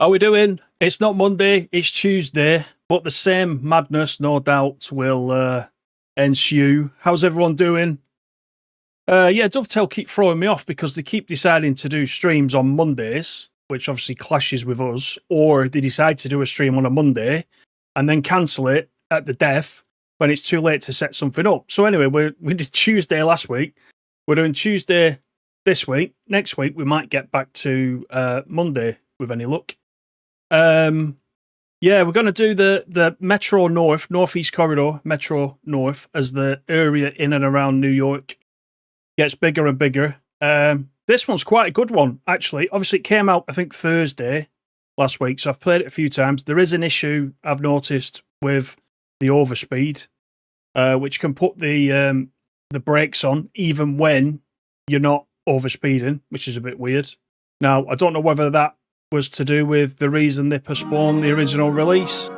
How we doing? It's not Monday, it's Tuesday, but the same madness, no doubt, will ensue. How's everyone doing? Yeah, Dovetail keep throwing me off because they keep deciding to do streams on Mondays, which obviously clashes with us, or they decide to do a stream on a Monday and then cancel it at the death when it's too late to set something up. So anyway, we did Tuesday last week. We're doing Tuesday this week. Next week, we might get back to Monday with any luck. Yeah, we're going to do the Metro North, Northeast Corridor, Metro North, as the area in and around New York gets bigger and bigger. This one's quite a good one, actually. Obviously, it came out, I think, Thursday last week, so I've played it a few times. There is an issue I've noticed with the overspeed, which can put the brakes on even when you're not overspeeding, which is a bit weird. Now, I don't know whether that was to do with the reason they postponed the original release.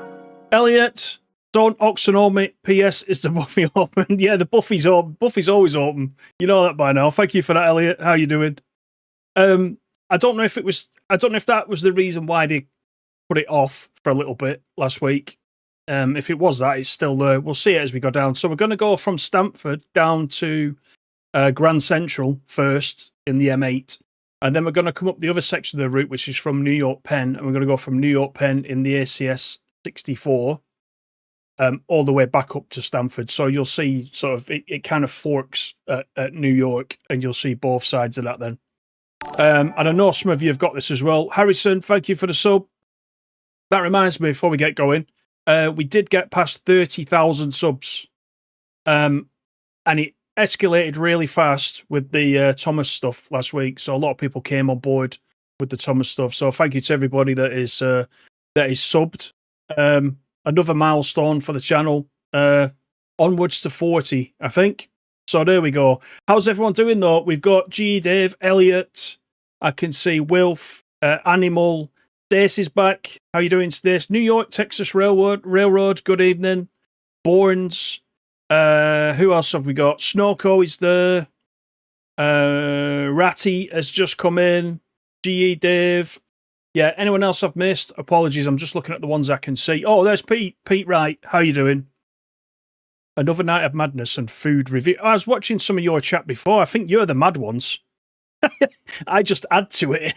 Elliot, don't oxygenate me. P.S. Is the Buffy open? Yeah, the Buffy's open. Buffy's always open. You know that by now. Thank you for that, Elliot. How you doing? I don't know if that was the reason why they put it off for a little bit last week. If it was that, it's still there. We'll see it as we go down. So we're going to go from Stamford down to Grand Central first in the M8. And then we're going to come up the other section of the route, which is from New York Penn. And we're going to go from New York Penn in the ACS 64 all the way back up to Stamford. So you'll see sort of it kind of forks at New York, and you'll see both sides of that then. And I know some of you have got this as well. Harrison, thank you for the sub. That reminds me, before we get going, we did get past 30,000 subs. And it escalated really fast with the Thomas stuff last week, so a lot of people came on board with the Thomas stuff. So thank you to everybody that is subbed. Another milestone for the channel. Onwards to 40, I think. So there we go. How's everyone doing though? We've got G, Dave, Elliot. I can see Wilf, Animal. Stacey's back. How you doing, Stace? New York, Texas Railroad. Good evening. Borns. Who else have we got? Snowco is there. Ratty has just come in. GE Dave. Yeah, anyone else I've missed? Apologies, I'm just looking at the ones I can see. Oh, there's Pete. Pete Wright. How you doing? Another night of madness and food review. I was watching some of your chat before. I think you're the mad ones. I just add to it.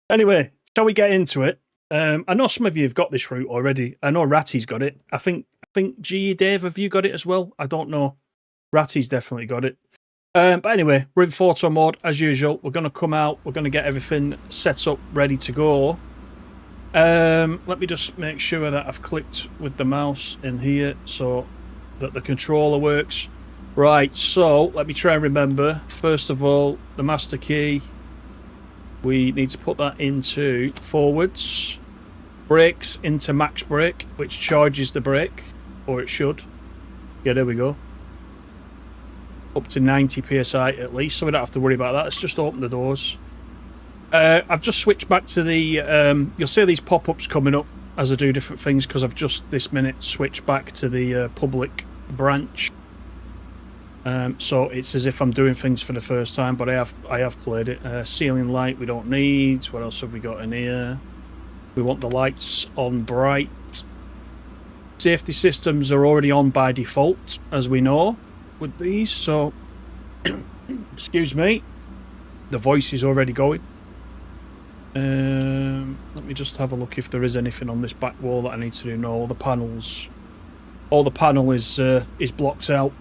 Anyway, shall we get into it? I know some of you have got this route already. I know Ratty's got it. I think G, Dave, have you got it as well? I don't know. Ratty's definitely got it. But anyway, we're in photo mode as usual. We're going to come out. We're going to get everything set up, ready to go. Let me just make sure that I've clicked with the mouse in here so that the controller works. Right, so let me try and remember. First of all, the master key. We need to put that into forwards. Brakes into max brake, which charges the brake. Or it should. Yeah, there we go. Up to 90 psi at least, so we don't have to worry about that. Let's just open the doors. I've just switched back to the... you'll see these pop-ups coming up as I do different things, because I've just this minute switched back to the public branch. So it's as if I'm doing things for the first time, but I have played it. Ceiling light we don't need. What else have we got in here? We want the lights on bright. Safety systems are already on by default, as we know, with these, so excuse me, the voice is already going. Let me just have a look if there is anything on this back wall that I need to do. No, all the panel is blocked out.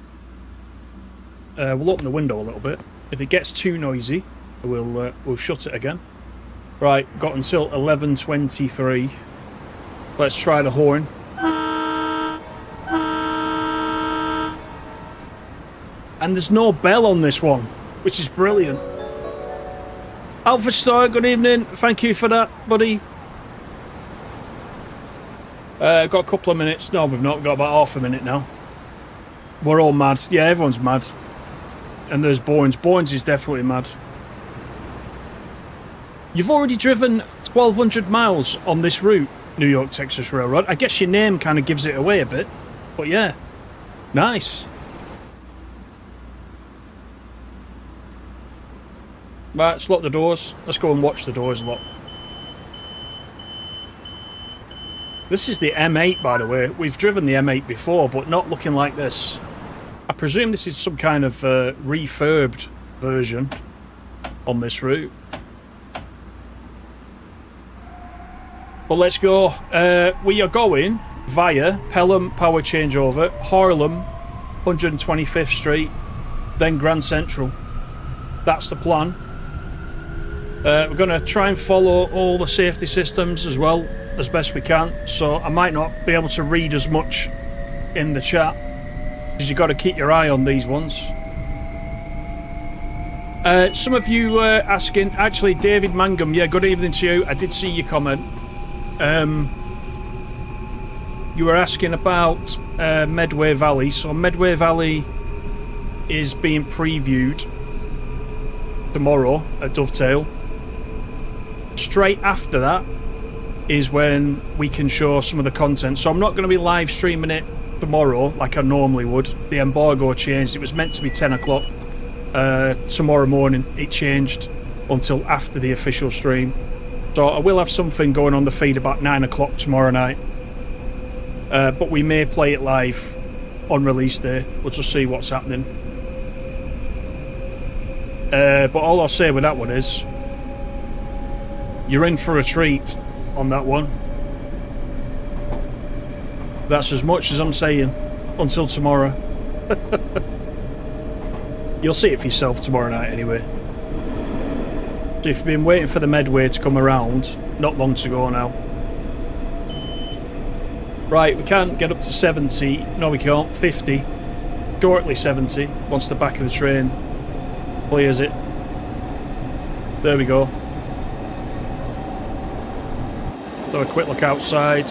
We'll open the window a little bit. If it gets too noisy, we'll shut it again. Right, got until 11:23. Let's try the horn. And there's no bell on this one, which is brilliant. Alpha Star, good evening. Thank you for that, buddy. Got a couple of minutes. No, we've not. We've got about half a minute now. We're all mad. Yeah, everyone's mad. And there's Bournes. Bournes is definitely mad. You've already driven 1,200 miles on this route, New York, Texas Railroad. I guess your name kind of gives it away a bit. But yeah, nice. Right, let's lock the doors. Let's go and watch the doors lock. This is the M8, by the way. We've driven the M8 before, but not looking like this. I presume this is some kind of refurbed version on this route. But let's go. We are going via Pelham Power Changeover, Harlem, 125th Street, then Grand Central. That's the plan. We're going to try and follow all the safety systems as well as best we can, so I might not be able to read as much in the chat because you've got to keep your eye on these ones. Some of you asking, actually David Mangum, yeah, good evening to you. I did see your comment. You were asking about Medway Valley. So Medway Valley is being previewed tomorrow at Dovetail. Straight after that is when we can show some of the content. So I'm not going to be live streaming it tomorrow like I normally would. The embargo changed. It was meant to be 10 o'clock tomorrow morning. It changed until after the official stream. So I will have something going on the feed about 9 o'clock tomorrow night. But we may play it live on release day. We'll just see what's happening. But all I'll say with that one is you're in for a treat on that one. That's as much as I'm saying until tomorrow. You'll see it for yourself tomorrow night anyway. So if you've been waiting for the Medway to come around, not long to go now. Right, we can't get up to 70. No, we can't. 50. Shortly 70 once the back of the train clears it. There we go. Have a quick look outside.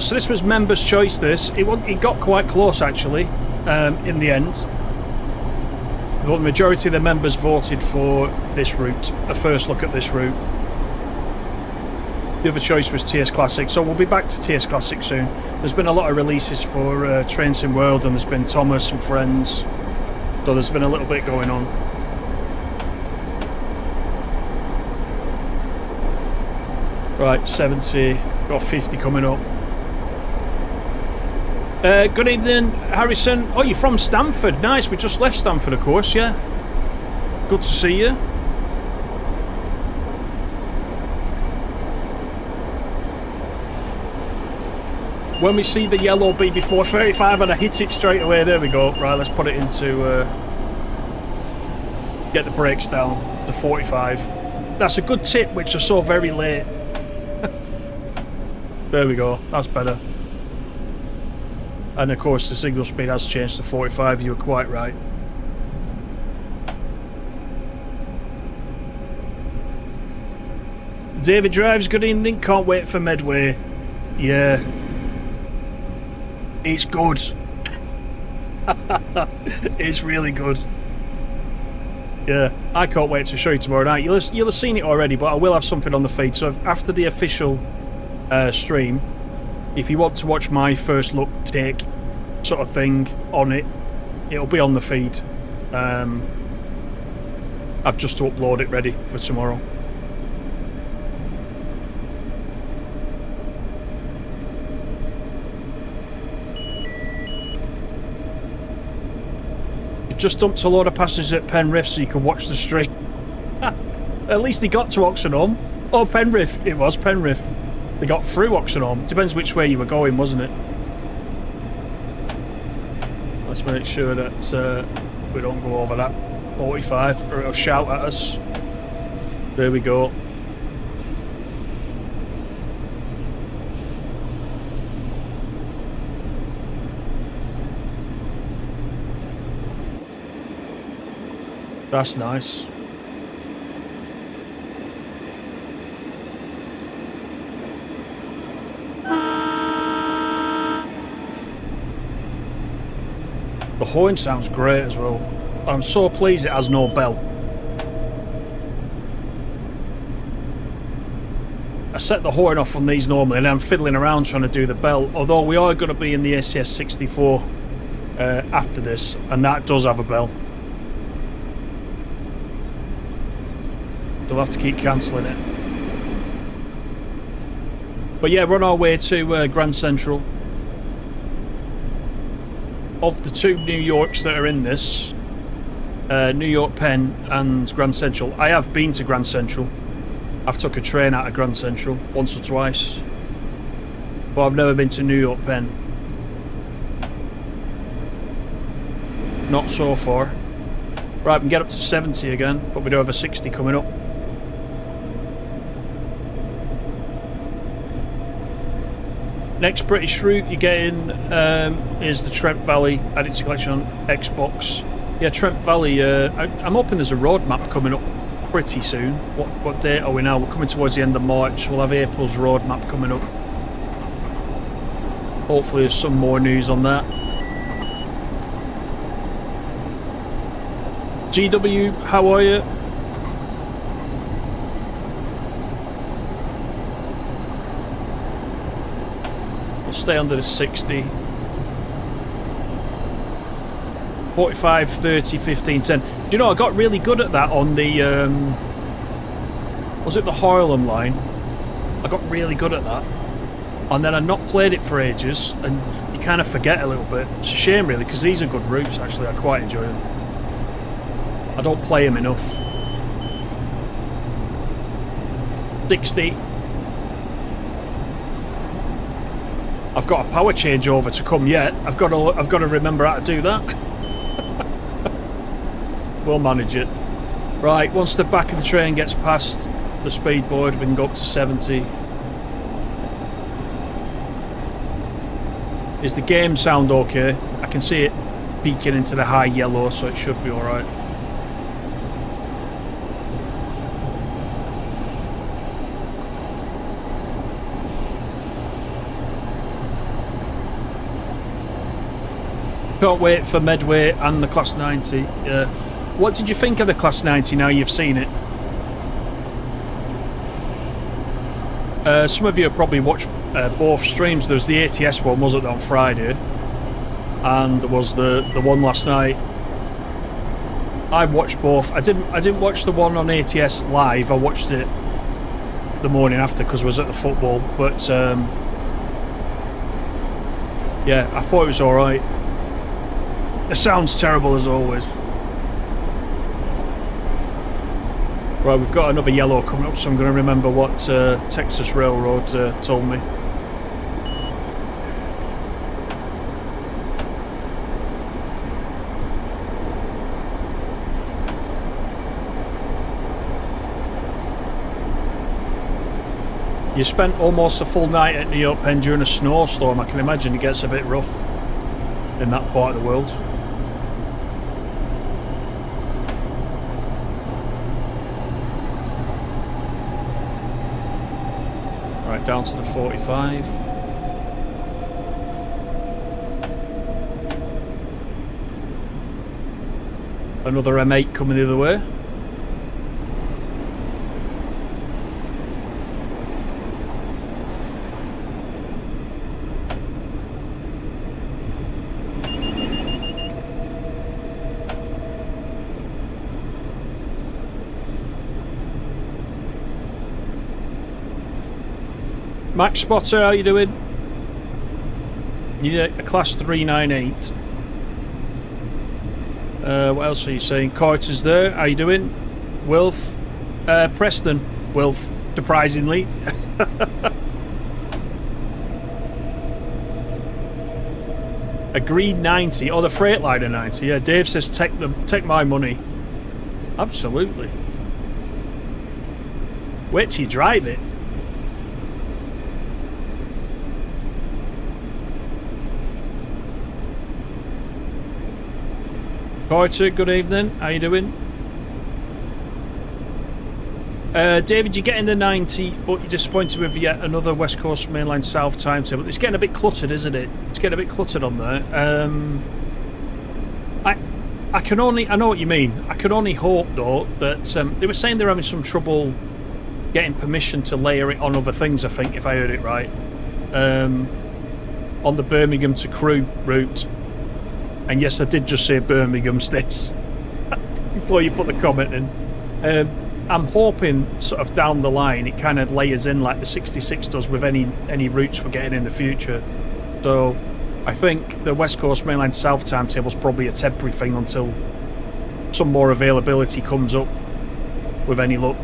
So this was members' choice. It got quite close actually in the end. The majority of the members voted for this route. A first look at this route. The other choice was TS Classic, so we'll be back to TS Classic soon. There's been a lot of releases for Train Sim World, and there's been Thomas and friends. So there's been a little bit going on. Right, 70, got 50 coming up. Good evening, Harrison. Oh, you're from Stamford. Nice, we just left Stamford, of course, yeah. Good to see you. When we see the yellow BB435 and I hit it straight away, there we go. Right, let's put it into, get the brakes down, the 45. That's a good tip, which I saw very late. There we go, that's better. And of course the signal speed has changed to 45, you were quite right. David Drives, good evening, can't wait for Medway. Yeah. It's good. It's really good. Yeah, I can't wait to show you tomorrow night. You'll have seen it already, but I will have something on the feed. So after the official stream, if you want to watch my first look take sort of thing on it, it'll be on the feed. I've just to upload it ready for tomorrow. Just dumped a load of passengers at Penn so you can watch the stream. At least they got to Oxenholme. Oh, Penrith. It was Penrith. They got through Oxenholme. Depends which way you were going, wasn't it? Let's make sure that we don't go over that 45 or it'll shout at us. There we go. That's nice. The horn sounds great as well. I'm so pleased it has no bell. I set the horn off on these normally and I'm fiddling around trying to do the bell, although we are going to be in the ACS 64 after this, and that does have a bell. They'll have to keep cancelling it. But yeah, we're on our way to Grand Central. Of the 2 New Yorks that are in this, New York Penn and Grand Central, I have been to Grand Central. I've took a train out of Grand Central once or twice, but I've never been to New York Penn. Not so far. Right, we can get up to 70 again, but we do have a 60 coming up. Next British route you're getting is the Trent Valley. Added to collection on Xbox. Yeah, Trent Valley. I'm hoping there's a roadmap coming up pretty soon. What date are we now? We're coming towards the end of March. We'll have April's roadmap coming up. Hopefully there's some more news on that. GW, how are you? We'll stay under the 60. 45, 30, 15, 10. Do you know, I got really good at that on the, was it the Harlem line? I got really good at that. And then I'd not played it for ages, and you kind of forget a little bit. It's a shame, really, because these are good routes, actually. I quite enjoy them. I don't play them enough. 60. I've got a power changeover to come yet. I've got to remember how to do that. We'll manage it. Right, once the back of the train gets past the speed board, we can go up to 70. Is the game sound okay? I can see it peeking into the high yellow, so it should be alright. Can't wait for Medway and the Class 90. What did you think of the Class 90 now you've seen it? Some of you have probably watched both streams. There was the ATS one, wasn't there, on Friday? And there was the one last night. I watched both. I didn't watch the one on ATS live. I watched it the morning after because I was at the football. But yeah, I thought it was alright. It sounds terrible as always. Right, we've got another yellow coming up, so I'm going to remember what Texas Railroad told me. You spent almost a full night at New York Penn during a snowstorm. I can imagine it gets a bit rough in that part of the world. Right, down to the 45. Another M8 coming the other way. Max Spotter, how you doing? You need a class 398. What else are you saying? Carter's there, how you doing? Wilf, Preston, Wilf, surprisingly. A green 90, or the Freightliner 90. Yeah, Dave says take my money. Absolutely. Wait till you drive it. Carter, good evening. How you doing? David, you're getting the 90, but you're disappointed with yet another West Coast Mainline South timetable. It's getting a bit cluttered, isn't it? It's getting a bit cluttered on there. I can only... I know what you mean. I can only hope, though, that... they were saying they're having some trouble getting permission to layer it on other things, I think, if I heard it right. On the Birmingham to Crewe route. And yes, I did just say Birmingham, Stis, before you put the comment in. I'm hoping sort of down the line it kind of layers in like the 66 does with any routes we're getting in the future. So I think the West Coast Mainline South timetable is probably a temporary thing until some more availability comes up with any luck.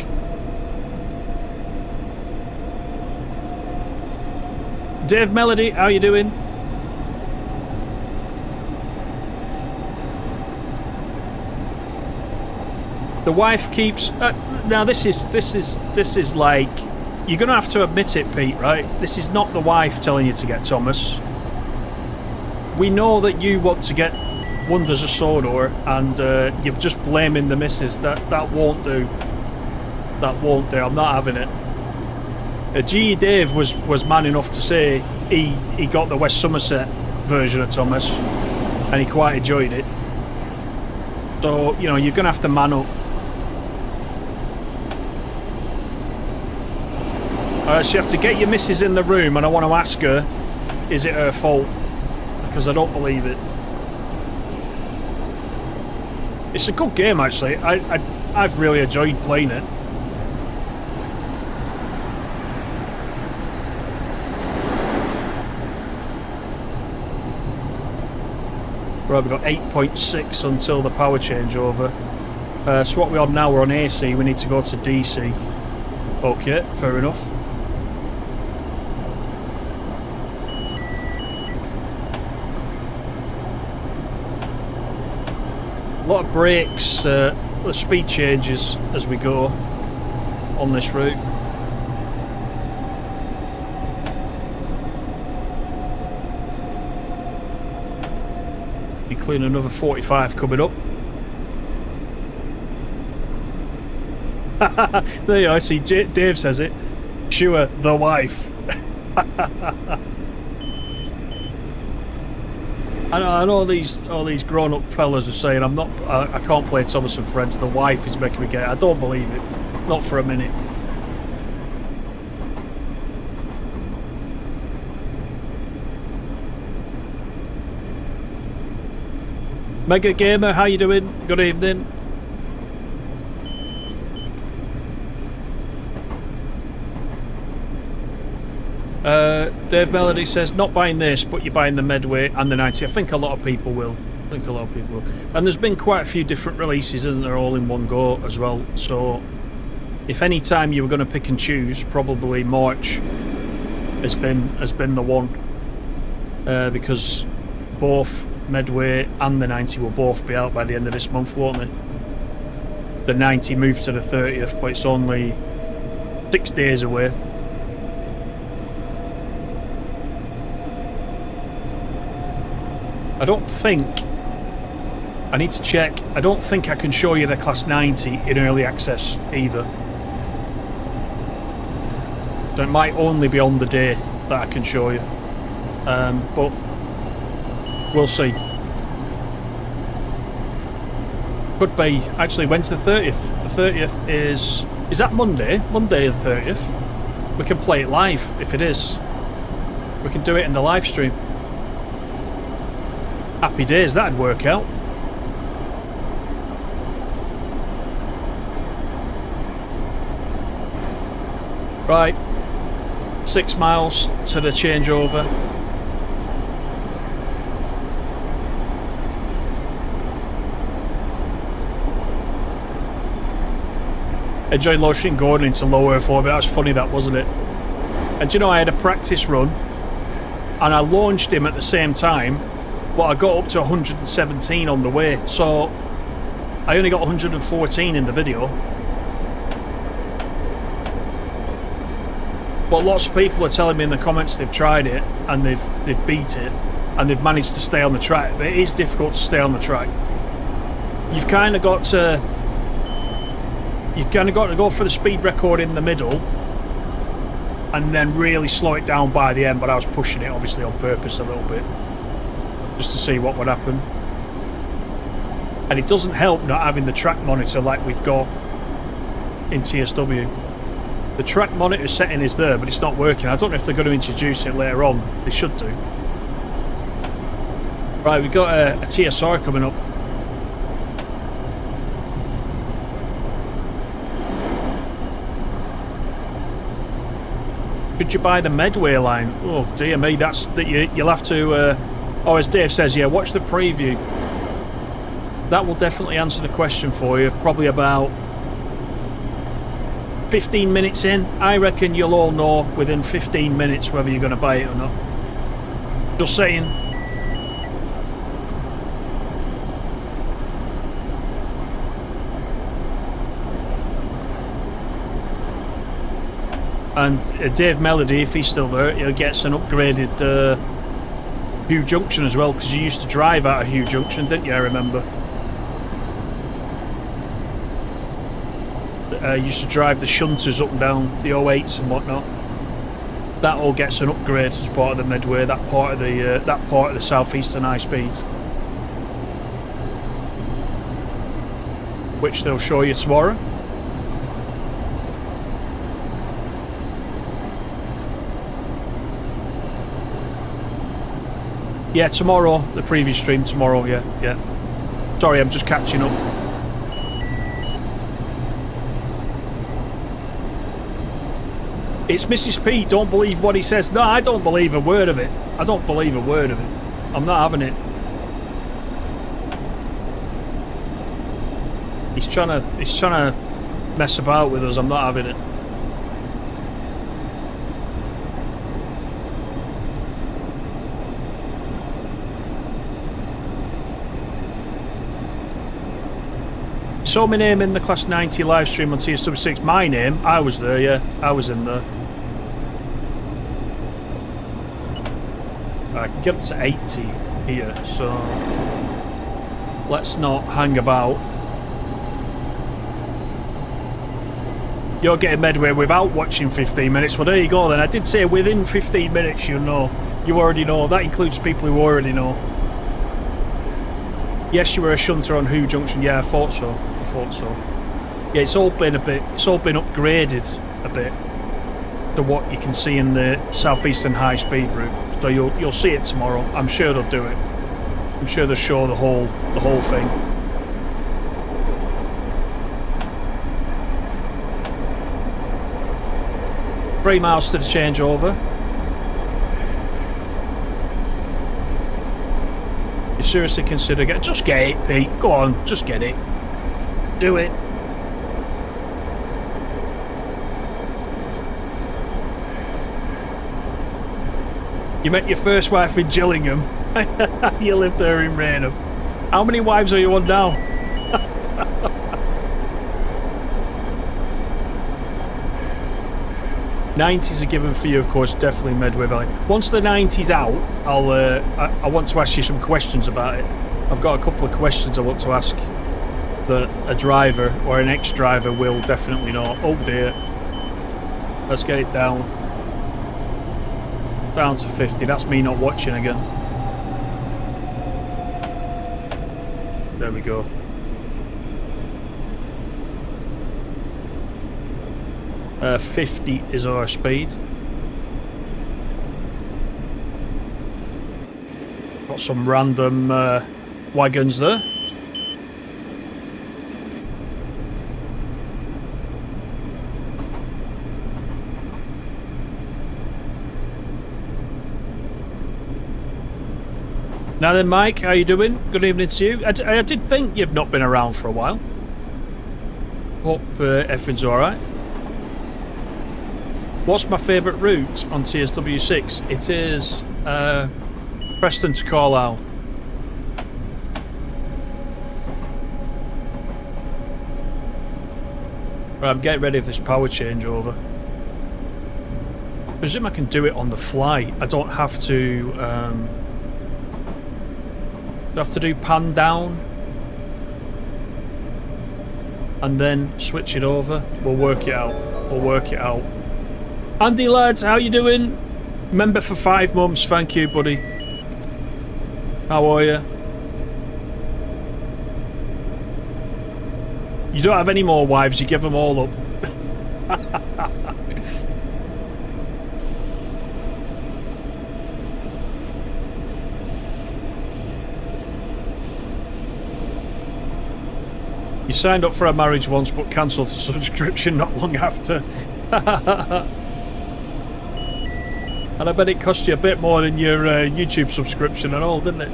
Dave Melody, how you doing? The wife keeps now this is like, you're gonna have to admit it, Pete, right? This is not the wife telling you to get Thomas. We know that you want to get Wonders of Sodor, and you're just blaming the missus. That won't do. That won't do. I'm not having it. G. Dave was man enough to say he got the West Somerset version of Thomas, and he quite enjoyed it. So you know you're gonna have to man up. So you have to get your missus in the room, and I want to ask her, is it her fault? Because I don't believe it. It's a good game, actually. I've really enjoyed playing it. Right, we've got 8.6 until the power changeover. So what we're on now, we're on AC. We need to go to DC. Okay, fair enough. A lot of brakes, the speed changes as we go on this route. Including another 45 coming up. There you go, I see Dave says it. Sure, the wife. I know all these grown-up fellas are saying I can't play Thomas and Friends. The wife is making me get it. I don't believe it, not for a minute. Mega Gamer, how you doing? Good evening. Dave Melody says, not buying this, but you're buying the Medway and the 90. I think a lot of people will. And there's been quite a few different releases, and they're all in one go as well. So if any time you were going to pick and choose, probably March has been the one. Because both Medway and the 90 will both be out by the end of this month, won't they? The 90 moved to the 30th, but it's only 6 days away. I don't think, I need to check, I don't think I can show you the Class 90 in early access either. So it might only be on the day that I can show you. But we'll see. Could be, actually, when's the 30th? The 30th is that Monday? Monday the 30th? We can play it live if it is. We can do it in the live stream. Happy days, that'd work out. Right, 6 miles to the changeover. Enjoyed launching Gordon into low Earth orbit. That was funny, that, wasn't it? And do you know, I had a practice run and I launched him at the same time, but I got up to 117 on the way, so I only got 114 in the video. But lots of people are telling me in the comments they've tried it and they've beat it and they've managed to stay on the track. But it is difficult to stay on the track. You've kind of got to go for the speed record in the middle and then really slow it down by the end. But I was pushing it obviously on purpose a little bit, just to see what would happen. And it doesn't help not having the track monitor like we've got in TSW. The track monitor setting is there, but it's not working. I don't know if they're going to introduce it later on. They should do. Right, we've got a TSR coming up. Should you buy the Medway line? Oh dear me, you'll have to. Oh, as Dave says, yeah, watch the preview. That will definitely answer the question for you. Probably about 15 minutes in. I reckon you'll all know within 15 minutes whether you're going to buy it or not. Just saying. And Dave Melody, if he's still there, he'll get an upgraded Hugh Junction as well, because you used to drive out of Hugh Junction, didn't you? I remember. You used to drive the shunters up and down the 08s and whatnot. That all gets an upgrade as part of the Medway. That part of the southeastern high speed, which they'll show you tomorrow. Yeah, tomorrow, the previous stream tomorrow, yeah. Sorry, I'm just catching up. It's Mrs. P, don't believe what he says. No, I don't believe a word of it. I don't believe a word of it. I'm not having it. He's trying to mess about with us. I'm not having it. Saw my name in the Class 90 live stream on TSW6. My name? I was there, yeah. I was in there. I can get up to 80 here, so let's not hang about. You're getting Medway without watching 15 minutes. Well, there you go then. I did say within 15 minutes, you know. You already know. That includes people who already know. Yes, you were a shunter on Hugh Junction. Yeah, I thought so. Yeah, it's all been upgraded a bit to what you can see in the southeastern high speed route. So you'll see it tomorrow. I'm sure they'll do it. I'm sure they'll show the whole thing. Three miles to the changeover. You seriously consider just get it, Pete. Go on, just get it. Do it. You met your first wife in Gillingham. You lived there in Raynham. How many wives are you on now? 90s are given for you, of course, definitely Medway Valley. Once the 90s out, I want to ask you some questions about it. I've got a couple of questions I want to ask that a driver or an ex-driver will definitely know. Oh dear. Let's get it down. Down to 50. That's me not watching again. There we go. 50 is our speed. Got some random wagons there. Now then, Mike, how you doing? Good evening to you. I did think you've not been around for a while. Hope everything's alright. What's my favourite route on TSW6? It is Preston to Carlisle. Right, I'm getting ready for this power changeover. I presume I can do it on the fly. I don't have to... do I have to do pan down and then switch it over? We'll work it out. We'll work it out. Andy lads, how you doing? Member for 5 months, thank you, buddy. How are you? You don't have any more wives, you give them all up. You signed up for a marriage once but cancelled the subscription not long after. And I bet it cost you a bit more than your YouTube subscription and all, didn't it?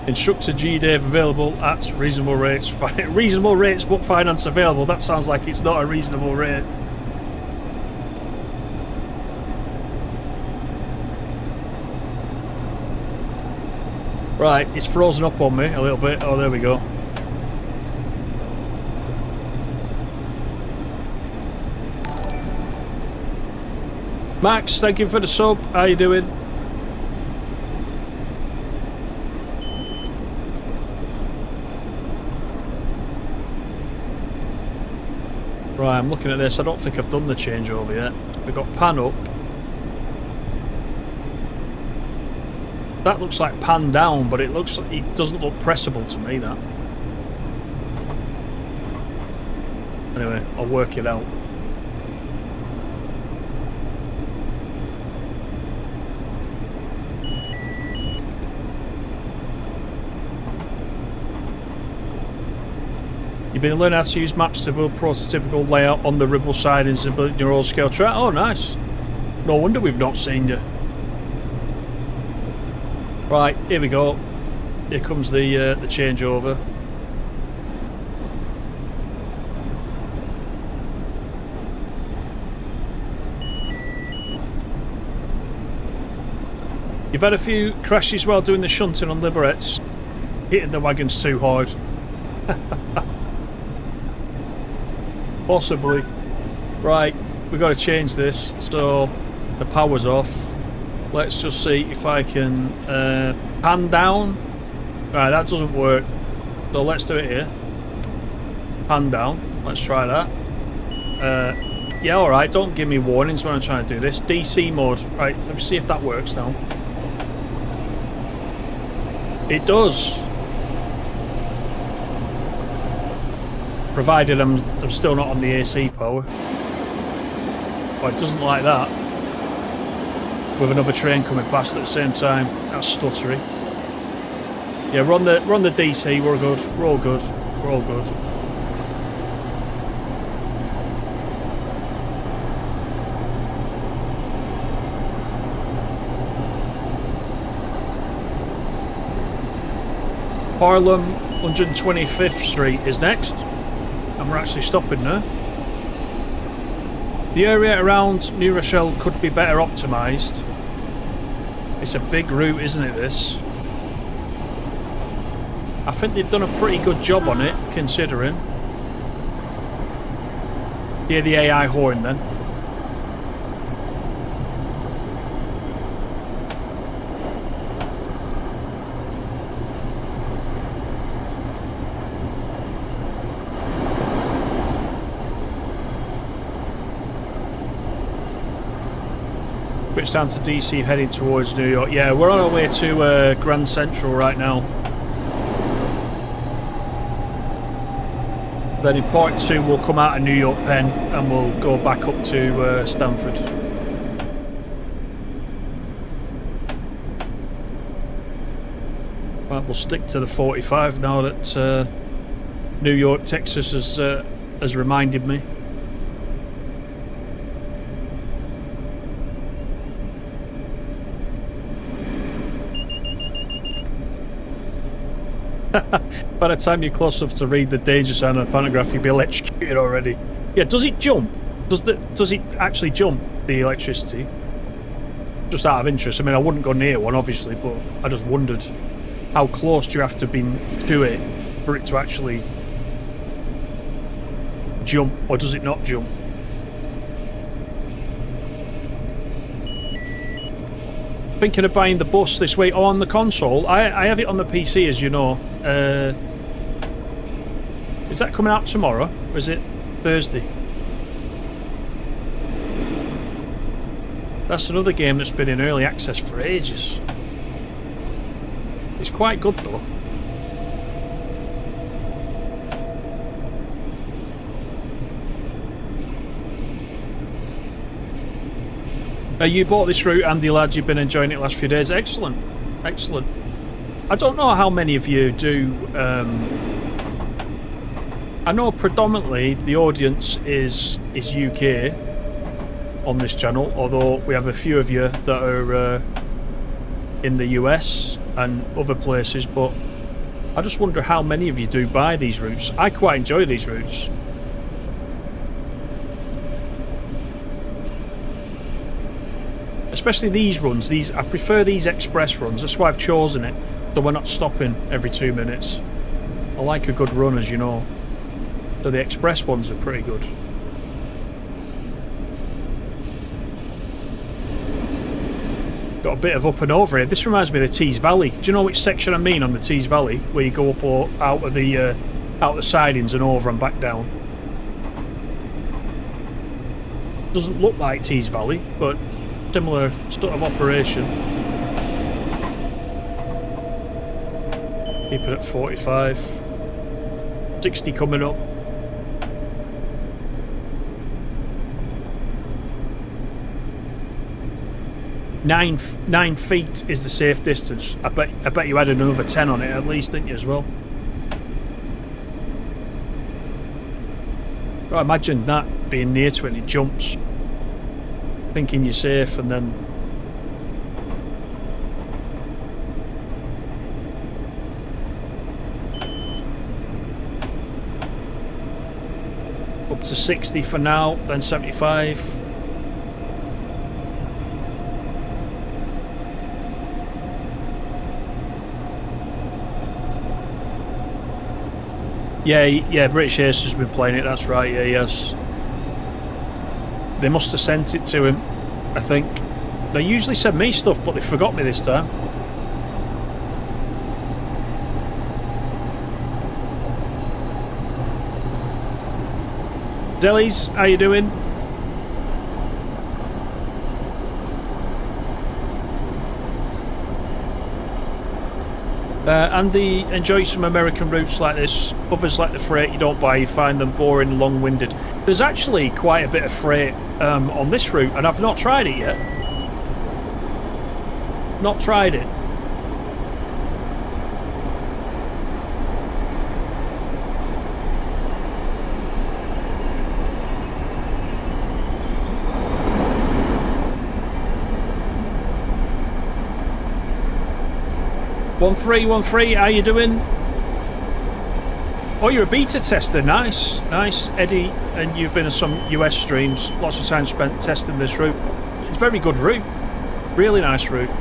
Instructor G Dave available at reasonable rates. Reasonable rates but finance available. That sounds like it's not a reasonable rate. Right, it's frozen up on me a little bit. Oh, there we go. Max, thank you for the sub. How you doing? Right, I'm looking at this. I don't think I've done the changeover yet. We've got pan up. That looks like pan down, but it looks like it doesn't look pressable to me, that. Anyway, I'll work it out. You've been learning how to use maps to build prototypical layout on the Ribble sidings and build your old scale track. Oh, nice. No wonder we've not seen you. Right, here we go. Here comes the changeover. You've had a few crashes while doing the shunting on Liberettes. Hitting the wagons too hard. Possibly. Right, we've got to change this. So the power's off. Let's just see if I can pan down. Right, that doesn't work. So let's do it here. Pan down. Let's try that. Yeah, alright. Don't give me warnings when I'm trying to do this. DC mode. Right, let me see if that works now. It does. Provided I'm still not on the AC power. Oh, it doesn't like that. With another train coming past at the same time. That's stuttery. Yeah, we're on the DC, we're good. We're all good. We're all good. Harlem 125th Street is next. And we're actually stopping there. The area around New Rochelle could be better optimised. It's a big route, isn't it, this? I think they've done a pretty good job on it, considering. Hear the AI horn then. Switch down to DC, heading towards New York. Yeah, we're on our way to Grand Central right now. Then in part 2 we'll come out of New York Penn and we'll go back up to Stamford. Right, we'll stick to the 45 now that New York, Texas has reminded me. By the time you're close enough to read the danger sign on the pantograph, you'll be electrocuted already. Yeah, does it jump? Does it actually jump, the electricity? Just out of interest. I mean, I wouldn't go near one, obviously, but I just wondered how close do you have to be to it for it to actually jump, or does it not jump? Thinking of buying the bus this week on the console. I have it on the PC, as you know. Is that coming out tomorrow, or is it Thursday? That's another game that's been in early access for ages. It's quite good though. You bought this route, Andy lad. You've been enjoying it the last few days. Excellent, excellent. I don't know how many of you do I know predominantly the audience is UK on this channel, although we have a few of you that are in the US and other places, but I just wonder how many of you do buy these routes. I quite enjoy these routes. Especially these runs. I prefer these express runs. That's why I've chosen it. So we're not stopping every 2 minutes. I like a good run, as you know. So the express ones are pretty good. Got a bit of up and over here. This reminds me of the Tees Valley. Do you know which section I mean on the Tees Valley? Where you go up or out of the sidings and over and back down. Doesn't look like Tees Valley, but similar sort of operation. Keep it at 45. 60 coming up. 9 feet is the safe distance. I bet you added another 10 on it at least, didn't you, as well? Oh, imagine that being near to it and it jumps. Thinking you're safe and then... Up to 60 for now, then 75. Yeah, British Ace has been playing it, that's right, yeah, yes. They must have sent it to him, I think. They usually send me stuff, but they forgot me this time. Delis, how you doing? Andy, enjoy some American routes like this. Others like the freight you don't buy, you find them boring and long-winded. There's actually quite a bit of freight on this route, and I've not tried it yet. Not tried it. One three, how you doing? Oh, you're a beta tester, nice, nice, Eddie. And you've been to some US streams. Lots of time spent testing this route. It's a very good route, really nice route.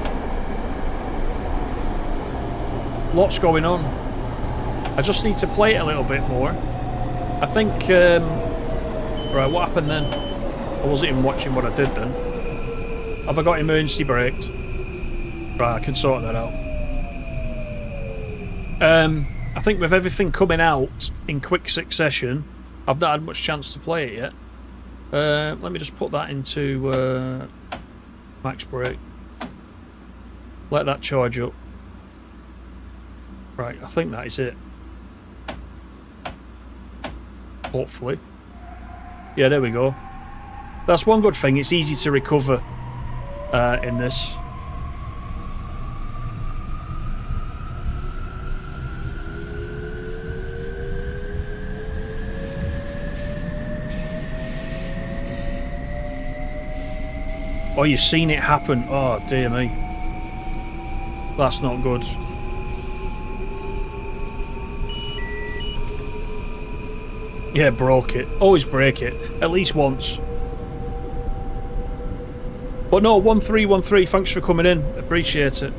Lots going on. I just need to play it a little bit more. I think. Right, what happened then? I wasn't even watching what I did then. Have I got emergency braked? Right, I can sort that out. I think with everything coming out in quick succession, I've not had much chance to play it yet. Let me just put that into max brake. Let that charge up. Right, I think that is it. Hopefully. Yeah, there we go. That's one good thing, it's easy to recover in this. Oh, you've seen it happen. Oh, dear me. That's not good. Yeah, broke it. Always break it. At least once. But no, 1313, thanks for coming in. Appreciate it.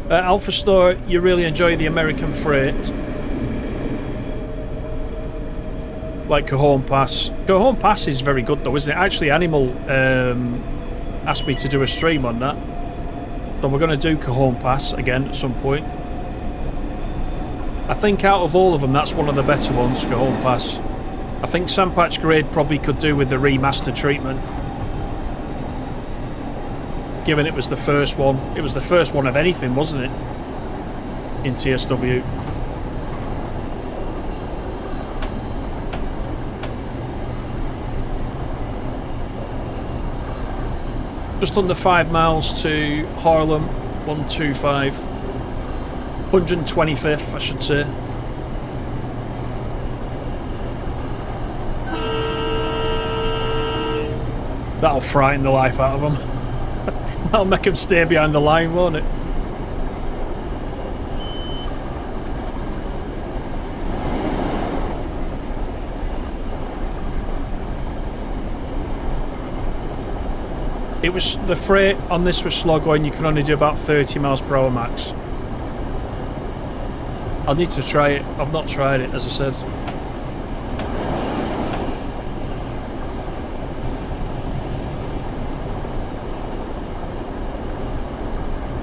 Alpha Store, you really enjoy the American freight. Like Cajon Pass. Cajon Pass is very good though, isn't it? Actually, Animal asked me to do a stream on that. So we're going to do Cajon Pass again at some point. I think out of all of them, that's one of the better ones, Cajon Pass. I think Sandpatch Grade probably could do with the remaster treatment. Given it was the first one. It was the first one of anything, wasn't it? In TSW. Just under 5 miles to Harlem, 125. 125th, I should say. That'll frighten the life out of them. That'll make them stay behind the line, won't it? It was, the freight on this was slow going, you can only do about 30 miles per hour max. I'll need to try it. I've not tried it, as I said.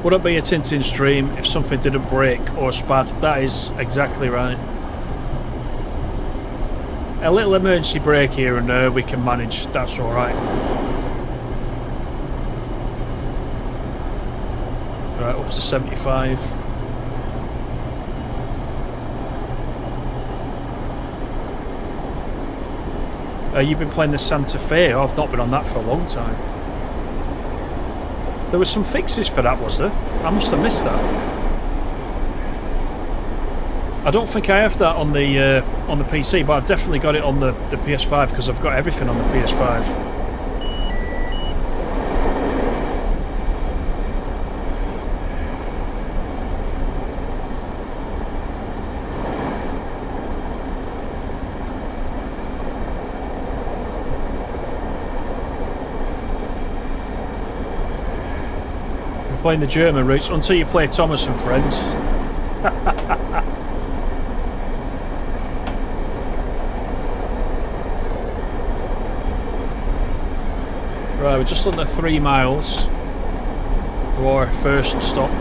Wouldn't be a Tintin stream if something didn't break or spad. That is exactly right. A little emergency brake here and there we can manage. That's alright. Right, up to 75. You've been playing the Santa Fe. Oh, I've not been on that for a long time. There were some fixes for that, was there? I must have missed that. I don't think I have that on the PC, but I've definitely got it on the PS5 because I've got everything on the PS5. Playing the German routes until you play Thomas and Friends. Right, we're just under 3 miles to our first stop.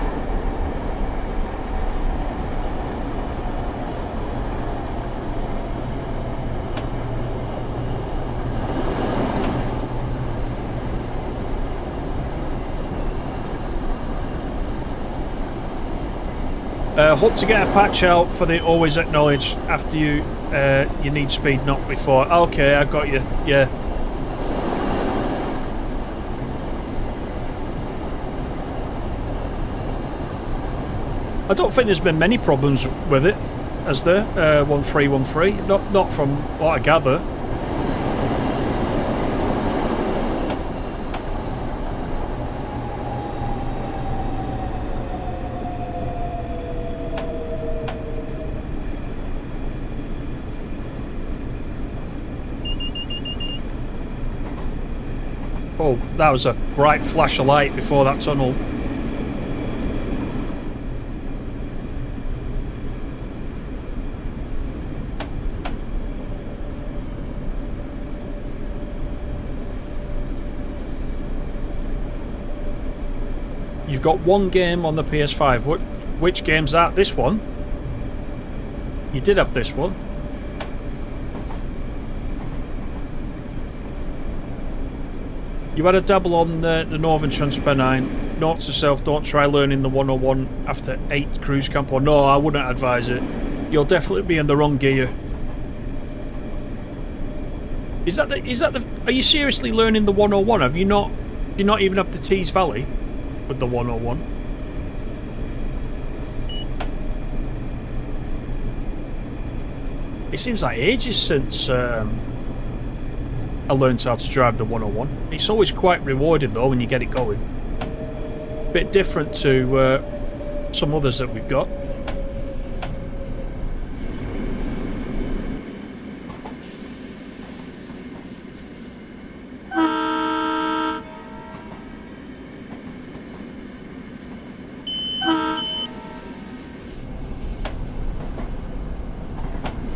Hope to get a patch out for the always acknowledge after you need speed, not before. Okay, I've got you. Yeah. I don't think there's been many problems with it, has there? 1313. Not from what I gather. Oh, that was a bright flash of light before that tunnel. You've got one game on the PS5. Which game's that? This one? You did have this one. You had a double on the Northern Transpennine. Note to self, don't try learning the 101 after 8 cruise camp. Or no, I wouldn't advise it. You'll definitely be in the wrong gear. Is that the? Are you seriously learning the 101? Have you not? Do you not even have the Tees Valley with the 101? It seems like ages since I learned how to drive the 101. It's always quite rewarding though when you get it going. Bit different to some others that we've got.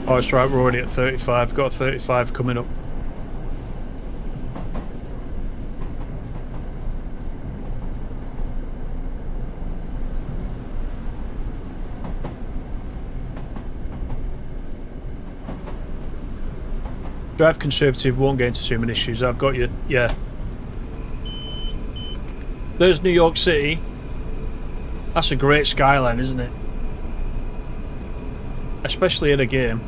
Oh, that's right, we're already at 35. Got a 35 coming up. Drive conservative, won't get into too many issues. I've got you. Yeah. There's New York City. That's a great skyline, isn't it? Especially in a game.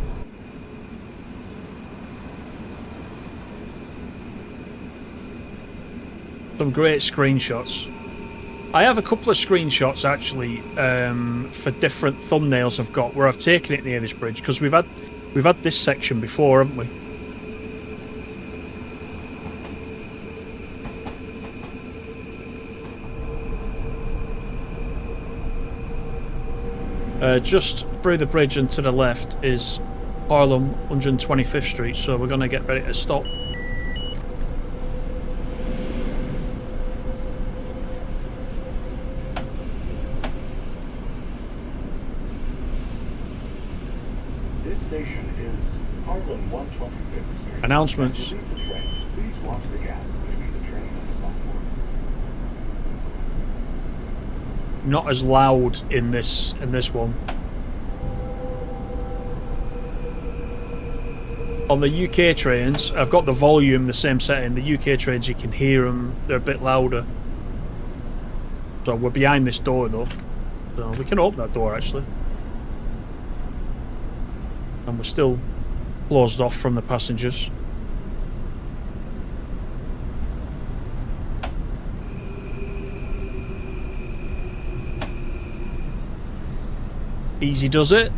Some great screenshots. I have a couple of screenshots actually for different thumbnails I've got where I've taken it near this bridge, because we've had this section before, haven't we? Just through the bridge and to the left is Harlem 125th Street, so we're going to get ready to stop. This station is Harlem 125th Street. Announcements. To leave the train, please watch the gap between the train and the platform. Not as loud in this one. On the UK trains, I've got the volume the same setting. The UK trains, you can hear them; they're a bit louder. So we're behind this door though, so we can open that door actually, and we're still closed off from the passengers. Easy does it.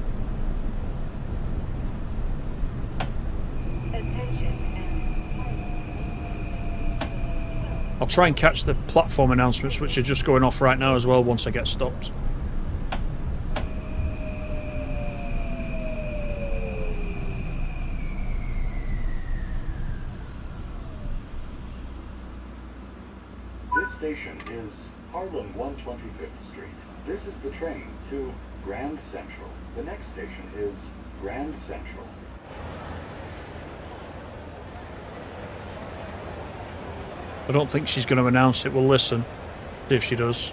I'll try and catch the platform announcements, which are just going off right now as well once I get stopped. This station is Harlem 125th Street. This is the train to Grand Central. The next station is Grand Central. I don't think she's going to announce it. We'll listen. See if she does.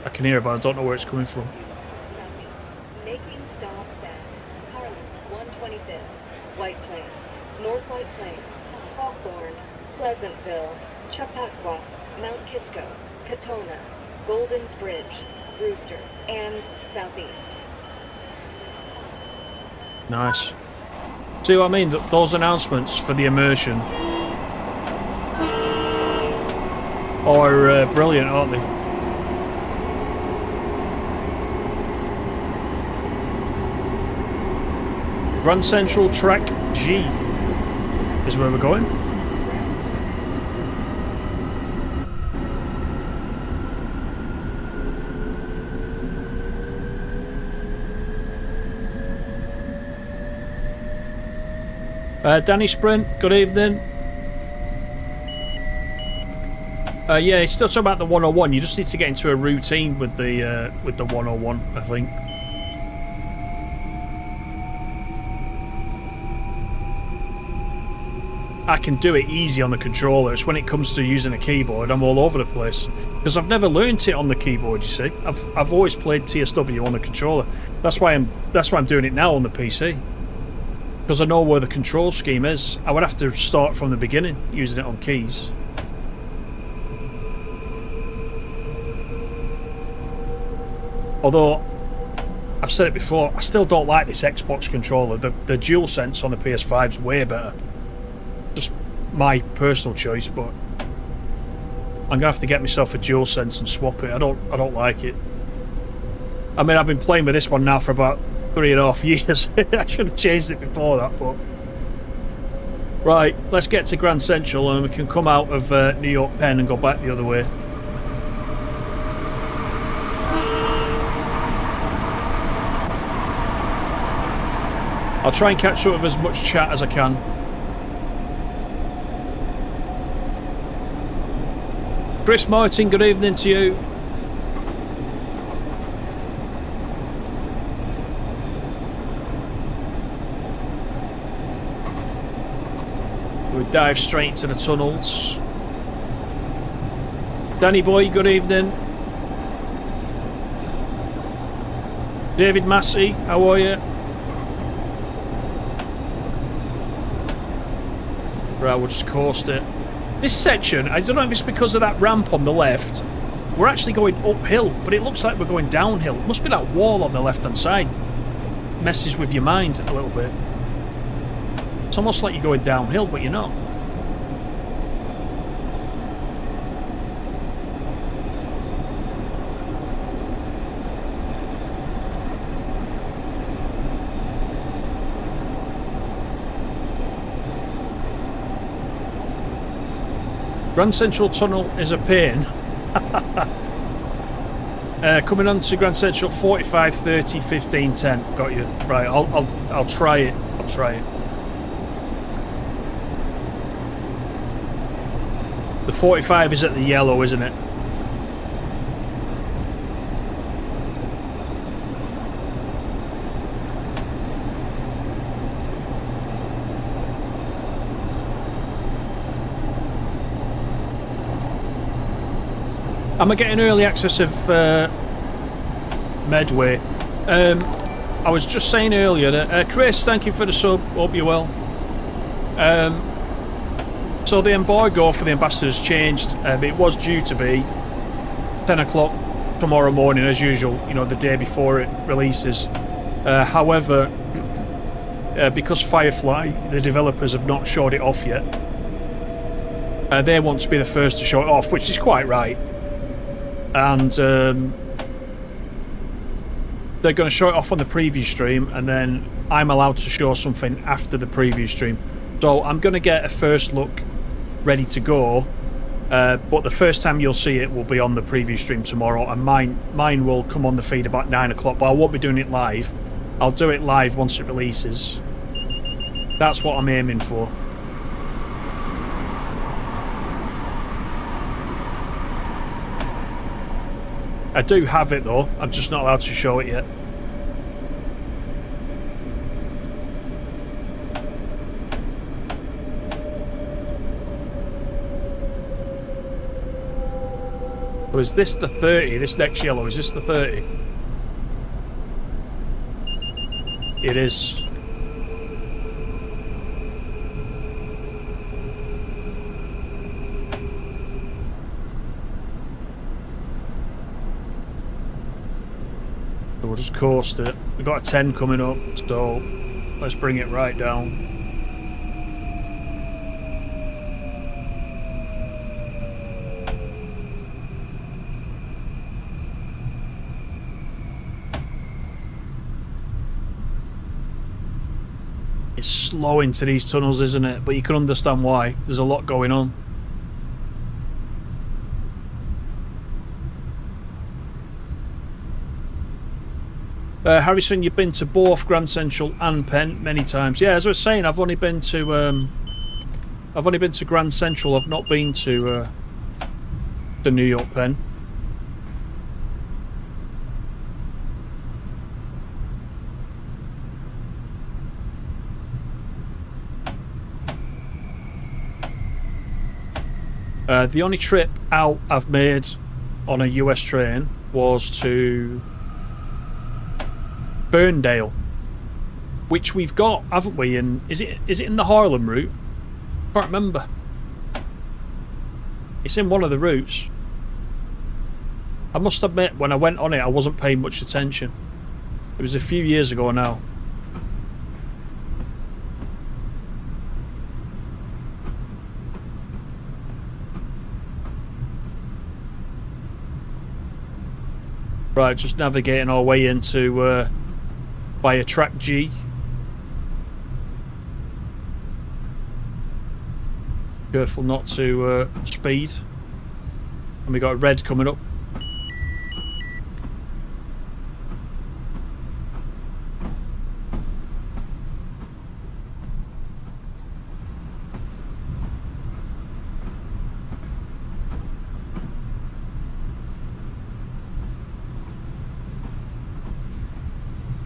I can hear it, but I don't know where it's coming from. Making stops at Harlem 125th, White Plains, North White Plains, Hawthorne, Pleasantville, Chappaqua, Mount Kisco, Katona, Golden's Bridge, Brewster, and Southeast. Nice. See what I mean? Those announcements for the immersion are brilliant, aren't they? Grand Central Track G is where we're going. Danny Sprint, good evening. Yeah, it's still talking about the 101. You just need to get into a routine with the 101, I think. I can do it easy on the controller. It's when it comes to using a keyboard, I'm all over the place. Because I've never learnt it on the keyboard, you see. I've always played TSW on the controller. That's why I'm doing it now on the PC. Because I know where the control scheme is. I would have to start from the beginning, using it on keys. Although, I've said it before, I still don't like this Xbox controller. The DualSense on the PS5 is way better. Just my personal choice, but I'm gonna have to get myself a DualSense and swap it. I don't like it. I mean, I've been playing with this one now for about 3.5 years. I should have changed it before that, but... Right, let's get to Grand Central and we can come out of New York Penn and go back the other way. I'll try and catch up with as much chat as I can. Chris Martin, good evening to you. We dive straight into the tunnels. Danny boy, good evening. David Massey, how are you? Right, we'll just coast it. This section, I don't know if it's because of that ramp on the left. We're actually going uphill, but it looks like we're going downhill. It must be that wall on the left-hand side. Messes with your mind a little bit. It's almost like you're going downhill, but you're not. Grand Central Tunnel is a pain. Coming on to Grand Central, 45, 30, 15, 10. Got you. Right, I'll try it. I'll try it. The 45 is at the yellow, isn't it? Am I getting early access of Medway? I was just saying earlier that Chris, thank you for the sub. Hope you're well. So the embargo for the ambassadors changed. It was due to be 10 o'clock tomorrow morning, as usual. You know, the day before it releases. However, because Firefly, the developers, have not showed it off yet, they want to be the first to show it off, which is quite right. And they're going to show it off on the preview stream, and then I'm allowed to show something after the preview stream. So I'm going to get a first look ready to go, but the first time you'll see it will be on the preview stream tomorrow, and mine will come on the feed about 9 o'clock, but I won't be doing it live. I'll do it live once it releases. That's what I'm aiming for. I do have it though, I'm just not allowed to show it yet. So is this the 30? This next yellow, is this the 30? It is. So we'll just coast it. We've got a 10 coming up, so let's bring it right down. It's slow into these tunnels, isn't it? But you can understand why. There's a lot going on. Harrison, you've been to both Grand Central and Penn many times. Yeah, as I was saying, I've only been to Grand Central. I've not been to New York Penn. The only trip out I've made on a US train was to Ferndale, which we've got, haven't we? And is it in the Harlem route? I can't remember. It's in one of the routes. I must admit, when I went on it, I wasn't paying much attention. It was a few years ago now. Right, just navigating our way into via track G. Careful not to speed. And we got a red coming up.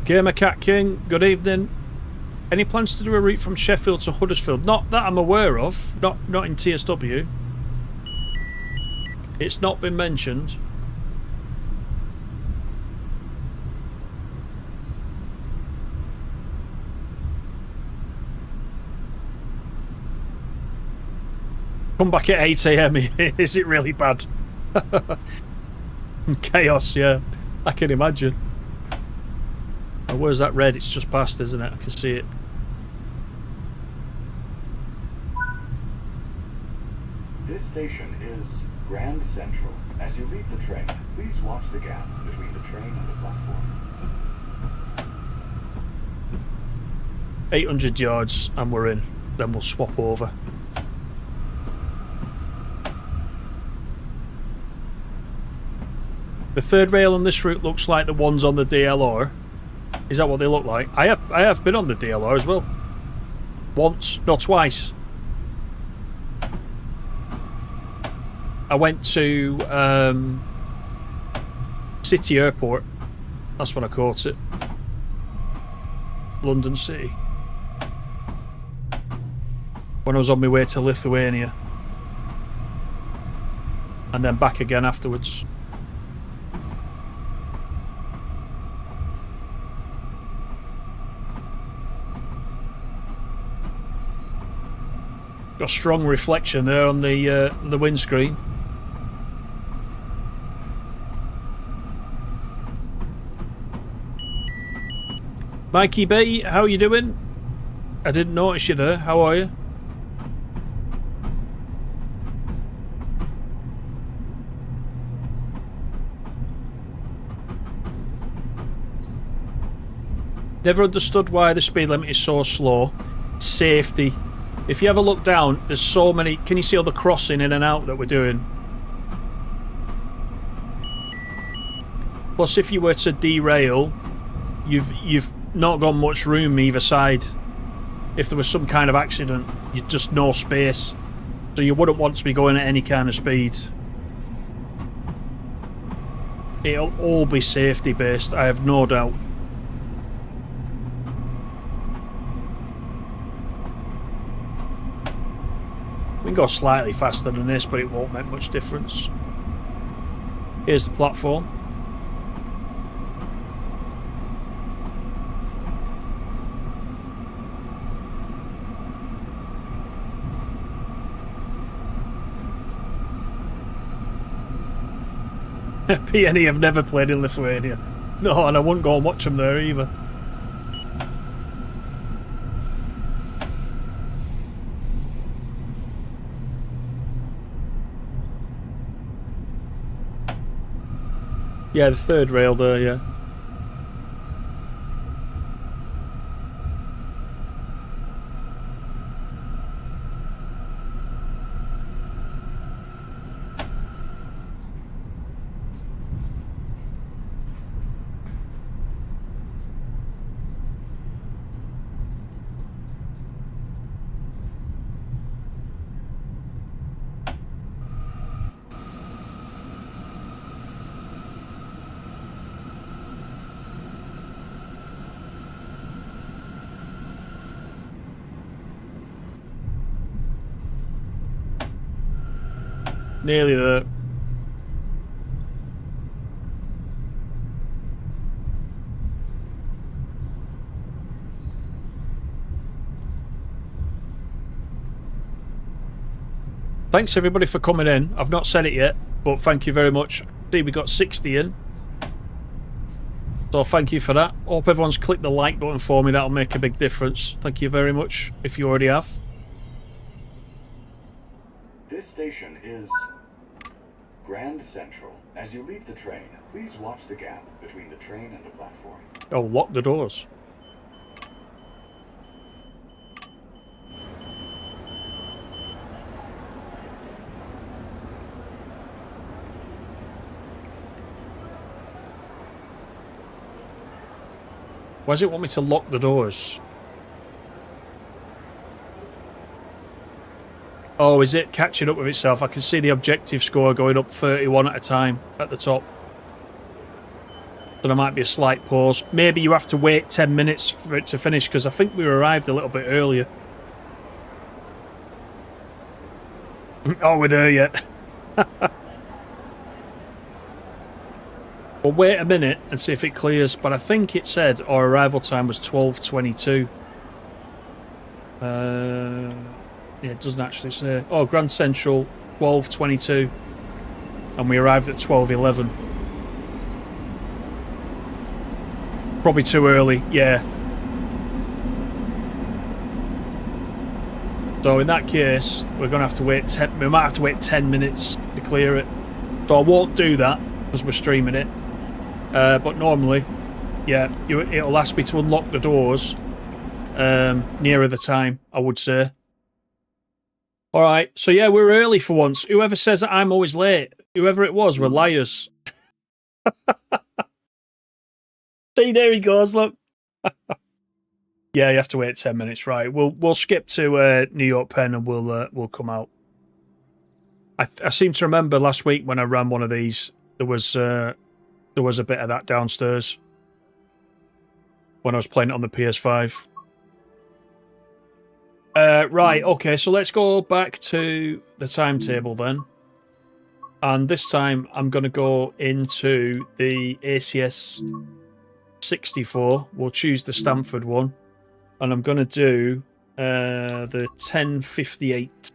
Gamer Cat King, good evening. Any plans to do a route from Sheffield to Huddersfield? Not that I'm aware of. Not in TSW. It's not been mentioned. Come back at 8 AM. Is it really bad? Chaos, yeah. I can imagine. Oh, where's that red? It's just past, isn't it? I can see it. This station is Grand Central. As you leave the train, please watch the gap between the train and the platform. 800 yards and we're in. Then we'll swap over. The third rail on this route looks like the ones on the DLR. Is that what they look like? I have been on the DLR as well. Once, not twice. I went to City Airport. That's when I caught it. London City. When I was on my way to Lithuania. And then back again afterwards. Got strong reflection there on the windscreen. Mikey B, how are you doing? I didn't notice you there. How are you? Never understood why the speed limit is so slow. Safety. If you ever look down, there's so many... Can you see all the crossing in and out that we're doing? Plus, if you were to derail, you've not got much room either side. If there was some kind of accident, you'd just no space. So you wouldn't want to be going at any kind of speed. It'll all be safety based, I have no doubt. We can go slightly faster than this, but it won't make much difference. Here's the platform. PNE have never played in Lithuania. No, and I wouldn't go and watch them there either. Yeah, the third rail there, yeah. Nearly there. Thanks everybody for coming in. I've not said it yet, but thank you very much. See, we got 60 in. So thank you for that. Hope everyone's clicked the like button for me. That'll make a big difference. Thank you very much, if you already have. This station is Grand Central. As you leave the train, please watch the gap between the train and the platform. Oh, lock the doors. Why does it want me to lock the doors? Oh, is it catching up with itself? I can see the objective score going up 31 at a time at the top. So there might be a slight pause. Maybe you have to wait 10 minutes for it to finish, because I think we arrived a little bit earlier. Oh, we're there yet. We'll wait a minute and see if it clears, but I think it said our arrival time was 12:22. Yeah, it doesn't actually say. Oh, Grand Central, 12:22. And we arrived at 12:11. Probably too early, yeah. So in that case, we're going to have to wait we might have to wait 10 minutes to clear it. So I won't do that, because we're streaming it. But normally, yeah, it'll ask me to unlock the doors nearer the time, I would say. Alright, so yeah, we're early for once. Whoever says that I'm always late, whoever it was, were liars. See, there he goes, look. Yeah, you have to wait 10 minutes, right? We'll skip to New York Penn and we'll come out. I seem to remember last week when I ran one of these, there was a bit of that downstairs when I was playing it on the PS5. Right, okay, so let's go back to the timetable then. And this time I'm going to go into the ACS 64. We'll choose the Stamford one. And I'm going to do the 1058.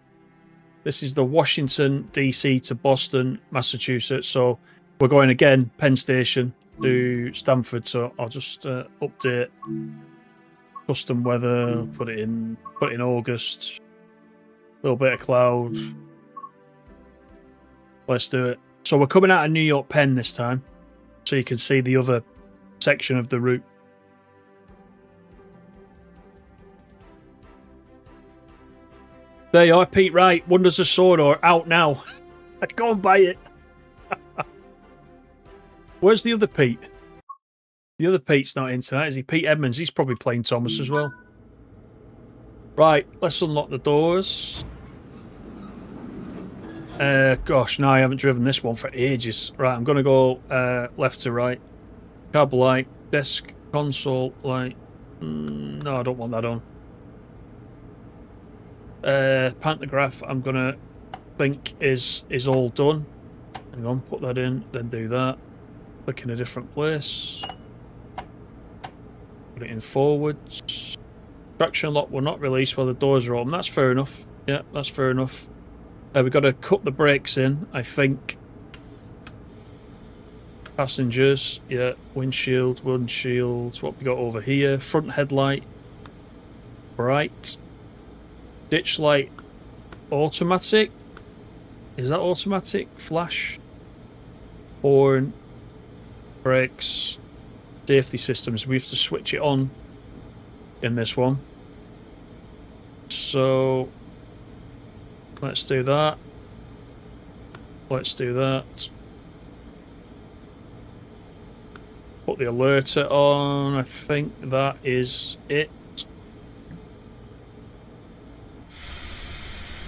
This is the Washington, D.C. to Boston, Massachusetts. So we're going again, Penn Station to Stamford. So I'll just update custom weather, put it in August. A little bit of cloud. Let's do it. So we're coming out of New York Penn this time, so you can see the other section of the route. There you are, Pete. Right, Wonders of Sodor out now. I'd go and buy it. Where's the other Pete? The other Pete's not in tonight, is he? Pete Edmonds. He's probably playing Thomas as well. Right, let's unlock the doors. Gosh, no, I haven't driven this one for ages. Right, I'm going to go left to right. Cab light, desk, console light. No, I don't want that on. Pantograph, I'm going to think is all done. Hang on, put that in, then do that. Click in a different place. Put it in forwards. Traction lock will not release while the doors are open. That's fair enough. Yeah, that's fair enough. We've got to cut the brakes in, I think. Passengers, yeah. Windshield. What we got over here? Front headlight. Bright. Ditch light. Automatic. Is that automatic? Flash. Horn. Brakes. Safety systems. We have to switch it on in this one. So let's do that. Let's do that. Put the alerter on. I think that is it.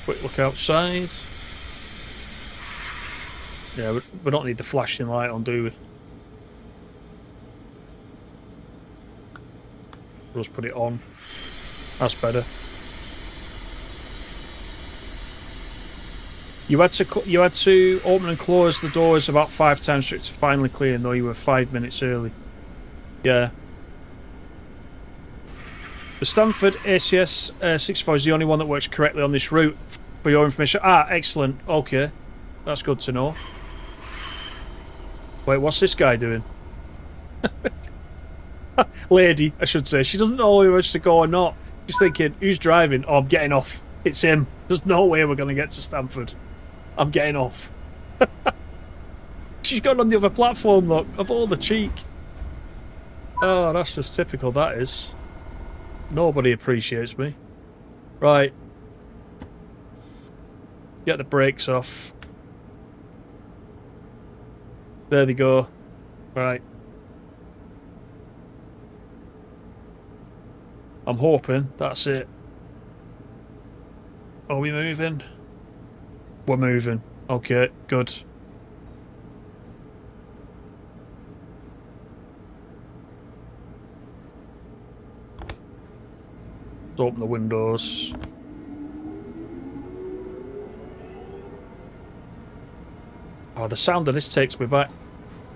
Quick look outside. Yeah, we don't need the flashing light on, do we? We'll just put it on. That's better. You had to open and close the doors about 5 times for it to finally clear, though you were 5 minutes early. Yeah. The Stamford ACS 64 is the only one that works correctly on this route, for your information. Ah, excellent. Okay. That's good to know. Wait, what's this guy doing? Lady, I should say. She doesn't know whether to go or not. She's thinking, who's driving? Oh, I'm getting off. It's him. There's no way we're going to get to Stamford. I'm getting off. She's gone on the other platform, look. Of all the cheek. Oh, that's just typical, that is. Nobody appreciates me. Right. Get the brakes off. There they go. Right. I'm hoping that's it. Are we moving? We're moving. Okay, good. Let's open the windows. Oh, the sound of this takes me back.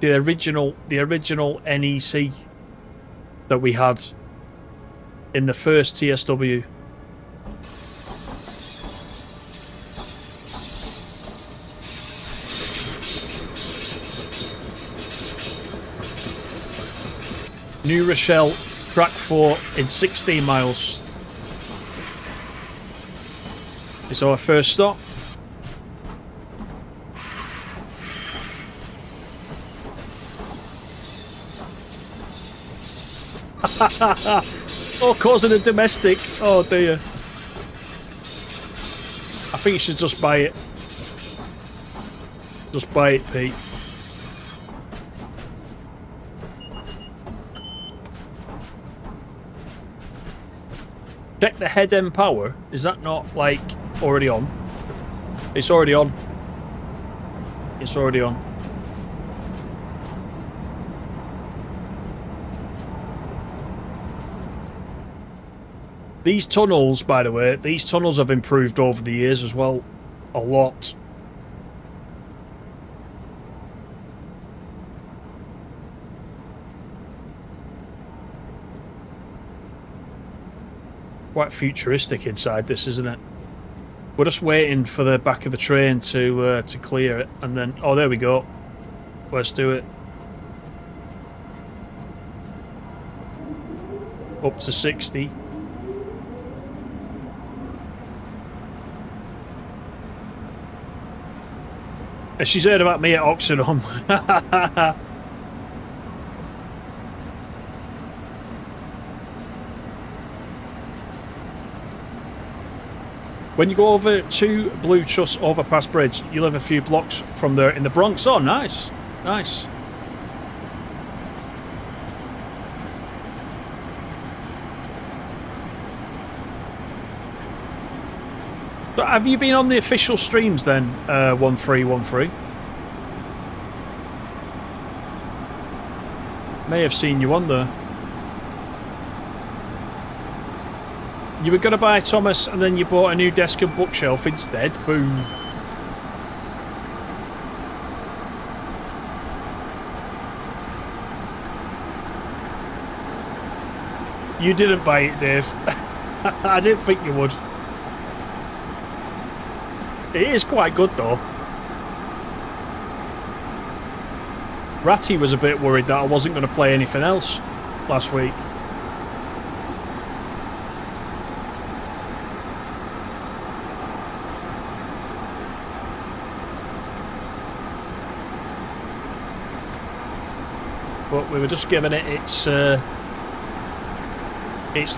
The original NEC that we had in the first TSW. New Rochelle, track 4 in 16 miles. It's our first stop. Oh, causing a domestic. Oh dear. I think you should just buy it. Just buy it, Pete. Check the head end power. Is that not, like, already on? It's already on. It's already on. These tunnels, by the way, these tunnels have improved over the years as well. A lot. Quite futuristic inside this, isn't it? We're just waiting for the back of the train to clear it, and then... Oh, there we go. Let's do it. Up to 60. She's heard about me at Oxenholme. When you go over to Blue Truss Overpass Bridge, you live a few blocks from there in the Bronx. Oh, nice. Nice. So have you been on the official streams then, 1313? May have seen you on there. You were going to buy Thomas and then you bought a new desk and bookshelf instead. Boom. You didn't buy it, Dave. I didn't think you would. It is quite good though. Ratty was a bit worried that I wasn't going to play anything else last week. But we were just giving it its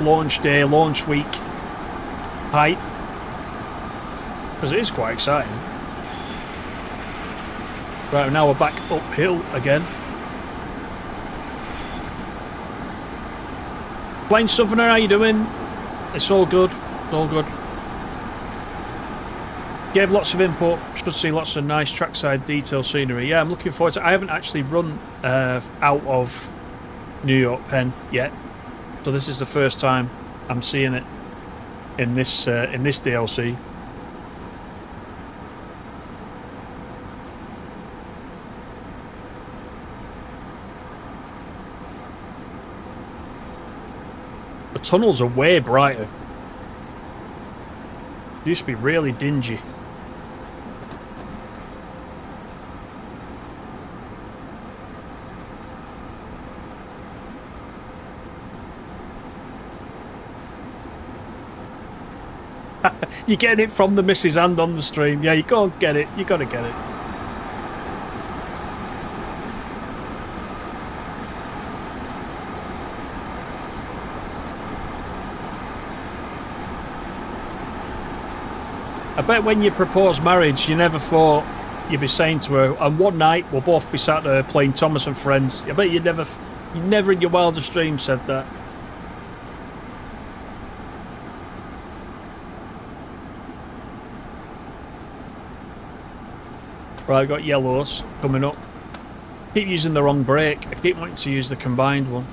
launch day, launch week hype. Because it is quite exciting. Right, now we're back uphill again. Plain Southerner, how you doing? It's all good. It's all good. Gave lots of input. Should see lots of nice trackside detail scenery. Yeah, I'm looking forward to it. I haven't actually run out of New York Penn yet. So this is the first time I'm seeing it in this DLC. The tunnels are way brighter. They used to be really dingy. You're getting it from the missus and on the stream. Yeah, you gotta get it. You gotta get it. I bet when you proposed marriage, you never thought you'd be saying to her, and one night we'll both be sat there playing Thomas and Friends. I bet you never in your wildest dreams said that. Right, I've got yellows coming up. Keep using the wrong brake. I keep wanting to use the combined one.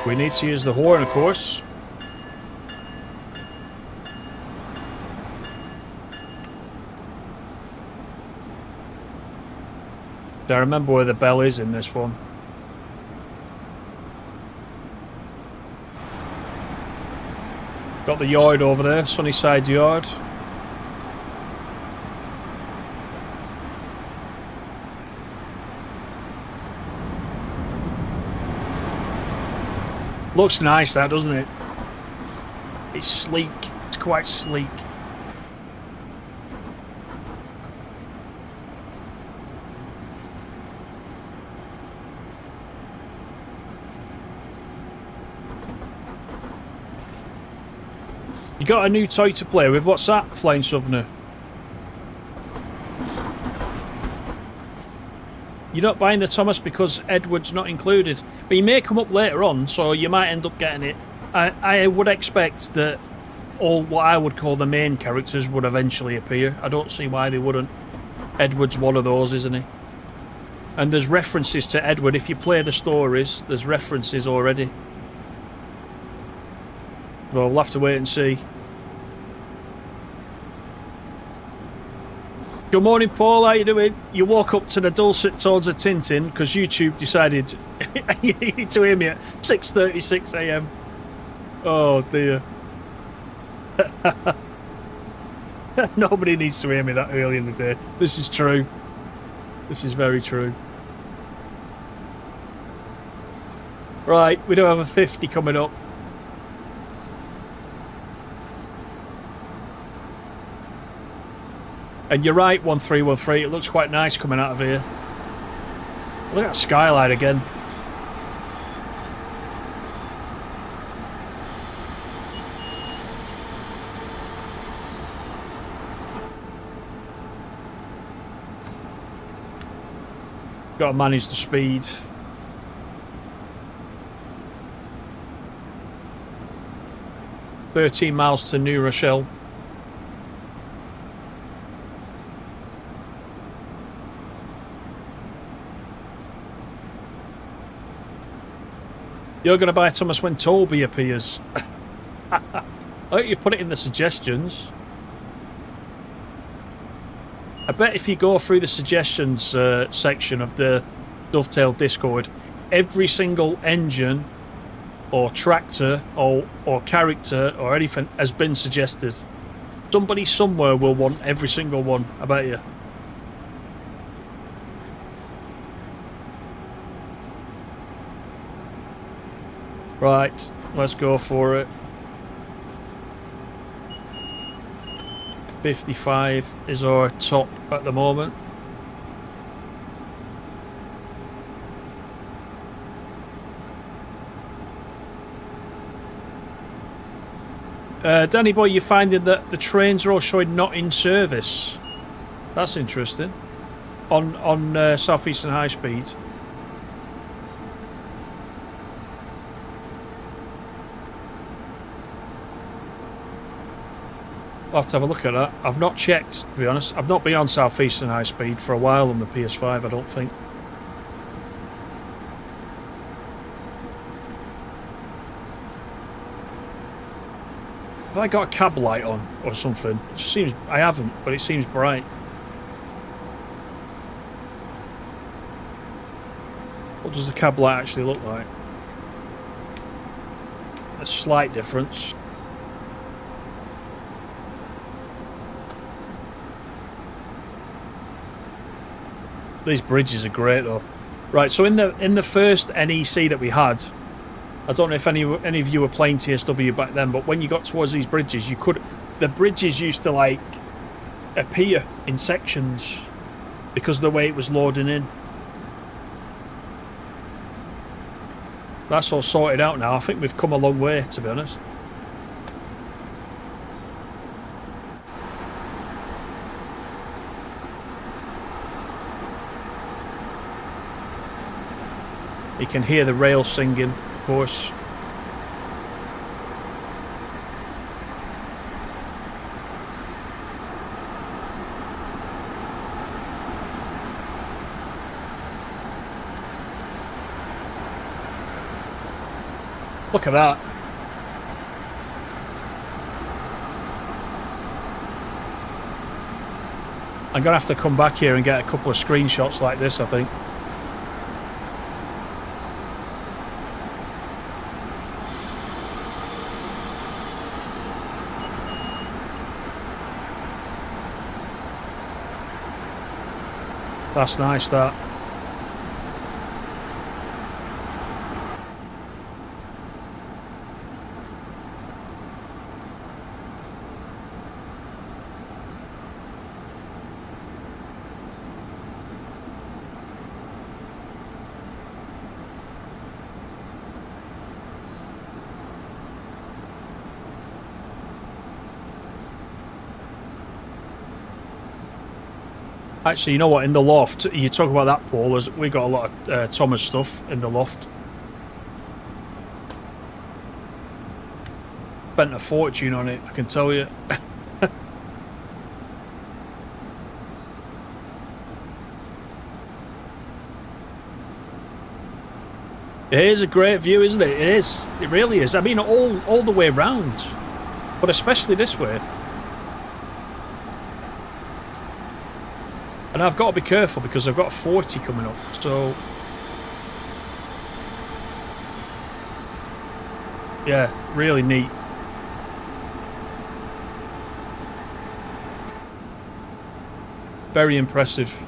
We need to use the horn, of course. Do I remember where the bell is in this one? Got the yard over there, Sunnyside Yard. Looks nice, that, doesn't it? It's sleek. It's quite sleek. You got a new toy to play with. What's that, Flying Southerner? You're not buying the Thomas because Edward's not included. But he may come up later on, so you might end up getting it. I would expect that all what I would call the main characters would eventually appear. I don't see why they wouldn't. Edward's one of those, isn't he? And there's references to Edward. If you play the stories, there's references already. Well, we'll have to wait and see. Good morning, Paul. How you doing? You woke up to the dulcet tones of Tintin because YouTube decided you need to hear me at 6:36 a.m. Oh dear. Nobody needs to hear me that early in the day. This is true. This is very true. Right, we do have a 50 coming up. And you're right, 1313. It looks quite nice coming out of here. Look at that skyline again. Got to manage the speed. $13 miles to New Rochelle. You're going to buy Thomas when Toby appears. I hope you put it in the suggestions. I bet if you go through the suggestions section of the Dovetail Discord, every single engine or tractor or character or anything has been suggested. Somebody somewhere will want every single one, I bet you. Right, let's go for it. 55 is our top at the moment. Danny boy, you're finding that the trains are all showing not in service. That's interesting. On South Eastern High Speed. I'll have to have a look at that. I've not checked, to be honest. I've not been on South Eastern High Speed for a while on the PS5, I don't think. Have I got a cab light on or something? It just seems I haven't, but it seems bright. What does the cab light actually look like? A slight difference. These bridges are great though. Right, so in the first NEC that we had, I don't know if any of you were playing TSW back then, but when you got towards these bridges, the bridges used to like appear in sections because of the way it was loading in. That's all sorted out now. I think we've come a long way, to be honest. You can hear the rail singing, of course. Look at that. I'm going to have to come back here and get a couple of screenshots like this, I think. That's nice, that. Actually, you know what? In the loft, you talk about that, Paul, as we got a lot of Thomas stuff in the loft. Spent a fortune on it, I can tell you. It is a great view, isn't it? It is. It really is. I mean, all the way round, but especially this way. And I've got to be careful because I've got a 40 coming up, so... Yeah, really neat. Very impressive.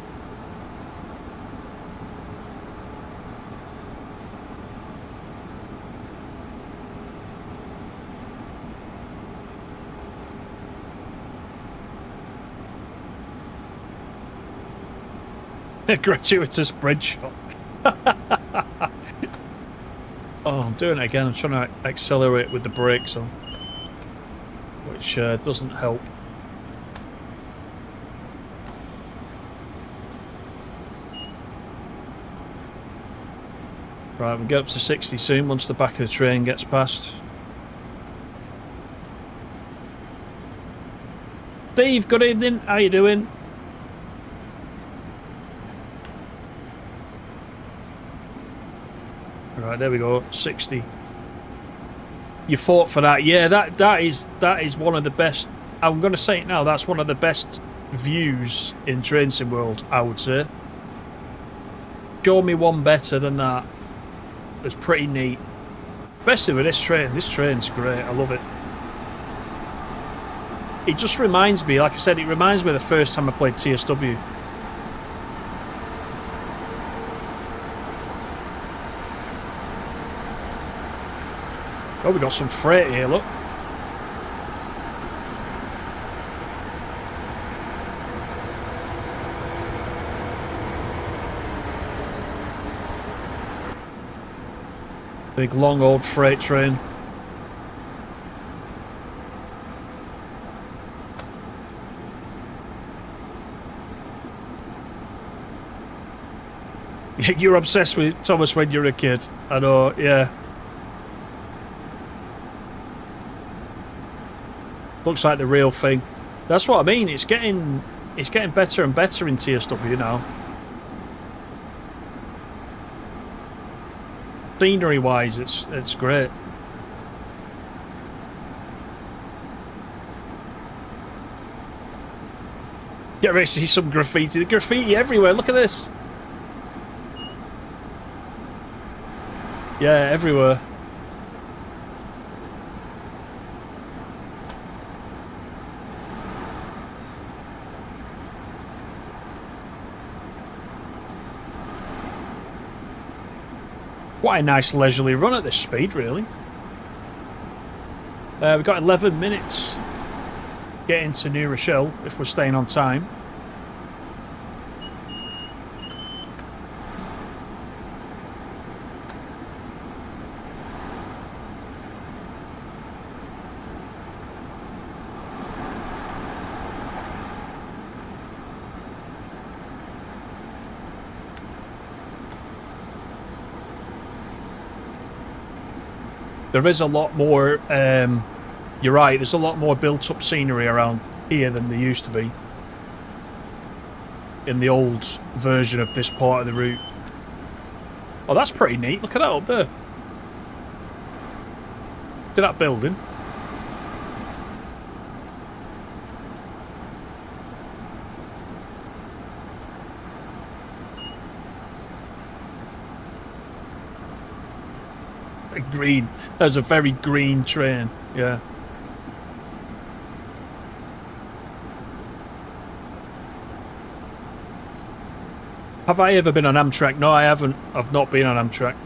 Gratuitous bridge shot. Oh, I'm doing it again. I'm trying to accelerate with the brakes on, which doesn't help. Right, we'll get up to 60 soon once the back of the train gets past. Steve, good evening. How you doing? Right, there we go. 60. You fought for that. Yeah, that is one of the best. I'm going to say it now. That's one of the best views in Train Sim World, I would say. Show me one better than that. It's pretty neat. Especially with this train. This train's great. I love it. It just reminds me, like I said, it reminds me of the first time I played TSW. Oh, we got some freight here, look. Big, long, old freight train. You're obsessed with Thomas when you're a kid. I know, yeah. Looks like the real thing. That's what I mean. It's getting better and better in TSW now. Scenery wise, it's great. Get ready to see some graffiti. The graffiti everywhere. Look at this. Yeah, everywhere. Quite a nice leisurely run at this speed, really. We've got 11 minutes getting to New Rochelle if we're staying on time. There is a lot more, you're right, there's a lot more built-up scenery around here than there used to be in the old version of this part of the route. Oh, that's pretty neat. Look at that up there. To that building. Green. That's a very green train. Yeah. Have I ever been on Amtrak? No, I haven't. I've not been on Amtrak.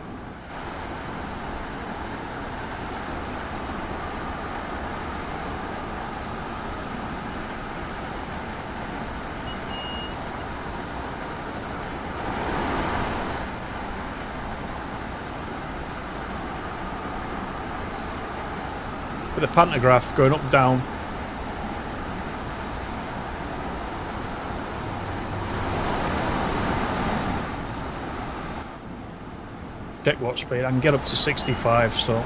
The pantograph going up and down. Check what speed. I can get up to 65, so...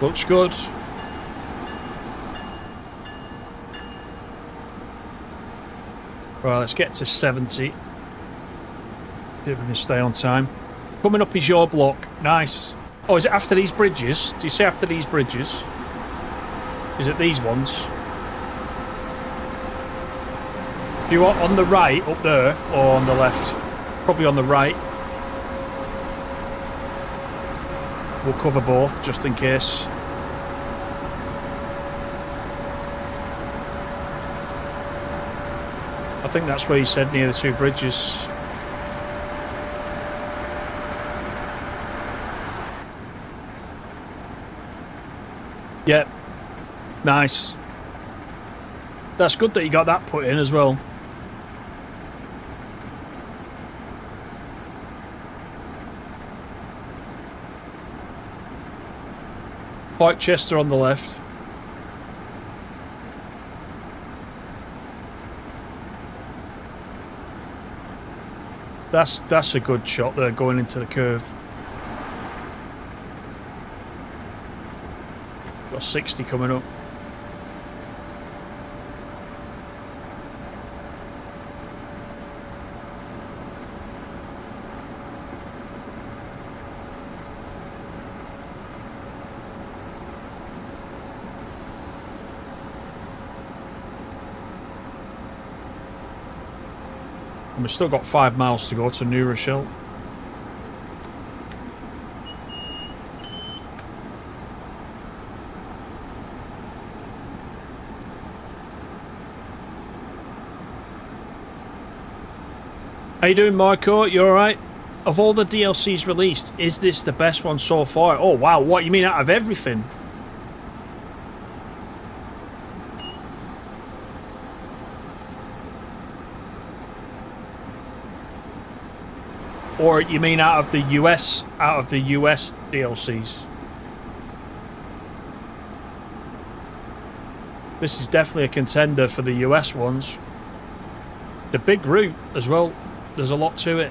Looks good. Right, let's get to 70. See if we can stay on time. Coming up is your block. Nice. Oh, is it after these bridges? Do you say after these bridges? Is it these ones? Do you want on the right up there or on the left? Probably on the right. We'll cover both just in case. I think that's where he said, near the two bridges. Yep. Nice. That's good that you got that put in as well. Chester on the left. That's a good shot there, going into the curve. Got 60 coming up. And we've still got 5 miles to go to New Rochelle. How you doing, Marco? You alright? Of all the DLCs released, is this the best one so far? Oh wow, what you mean out of everything? Or you mean out of the US DLCs? This is definitely a contender for the US ones. The big route as well. There's a lot to it.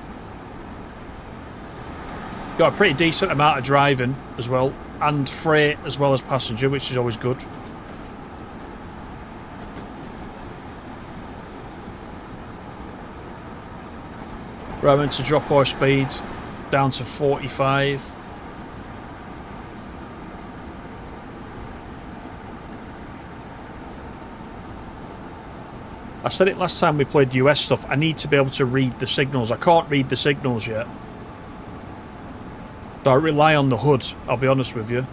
Got a pretty decent amount of driving as well, and freight as well as passenger, which is always good. Right, I'm going to drop our speed down to 45. I said it last time we played US stuff, I need to be able to read the signals. I can't read the signals yet. So I rely on the HUD, I'll be honest with you.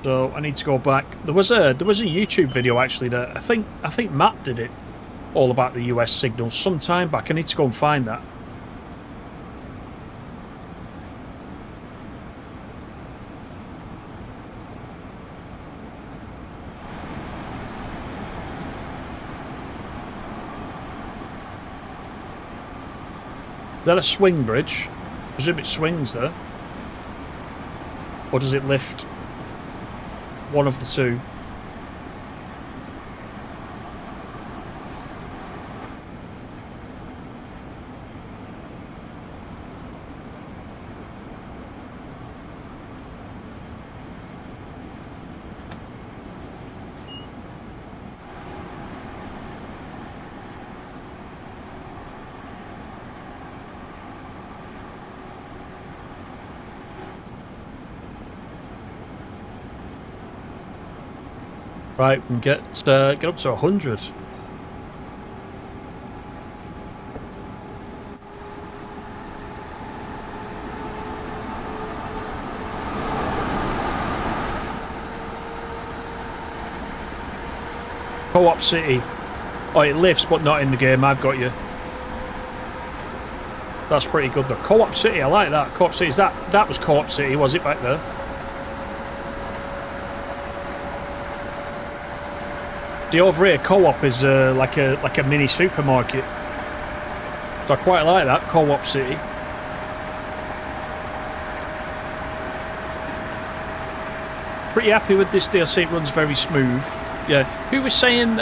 So I need to go back. There was a YouTube video actually that I think Matt did it, all about the US signals some time back. I need to go and find that. Is that a swing bridge? I presume it swings there. Or does it lift? One of the two. Right, we can get up to 100. Co-op City. Oh, it lifts, but not in the game. I've got you. That's pretty good though. Co-op City, I like that. Co-op City, that was Co-op City, was it back there? The over here Co-op is like a mini supermarket. So I quite like that, Co-op City. Pretty happy with this DLC, it runs very smooth. Yeah, who was saying,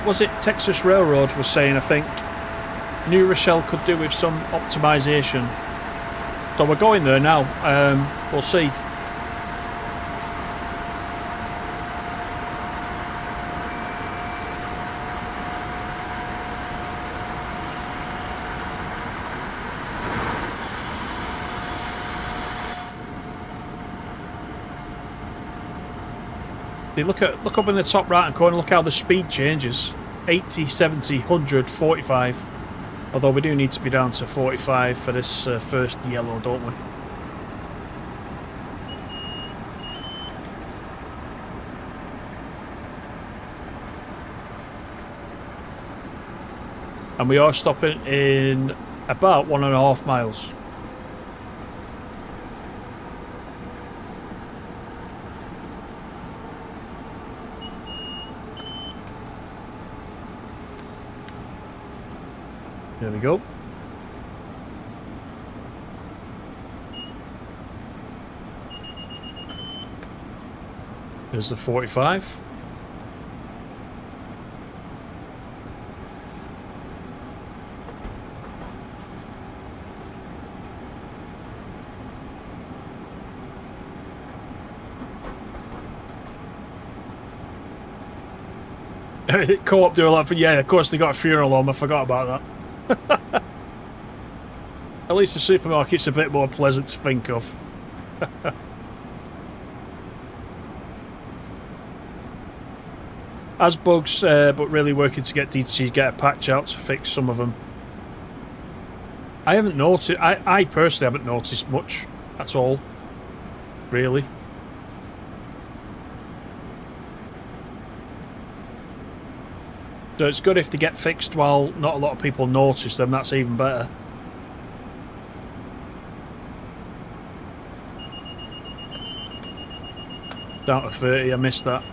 was it Texas Railroad was saying, I think, New Rochelle could do with some optimisation. So we're going there now, we'll see. Look up in the top right hand corner, look how the speed changes. 80, 70, 100, 45. Although we do need to be down to 45 for this first yellow, don't we? And we are stopping in about 1.5 miles. There we go. There's the 45. Co-op do a lot for, yeah, of course they got a funeral home, I forgot about that. At least the supermarket's a bit more pleasant to think of. As bugs, but really working to get DT to get a patch out to fix some of them. I haven't noticed, I personally haven't noticed much at all, really. So it's good if they get fixed while not a lot of people notice them, that's even better. Down to 30, I missed that.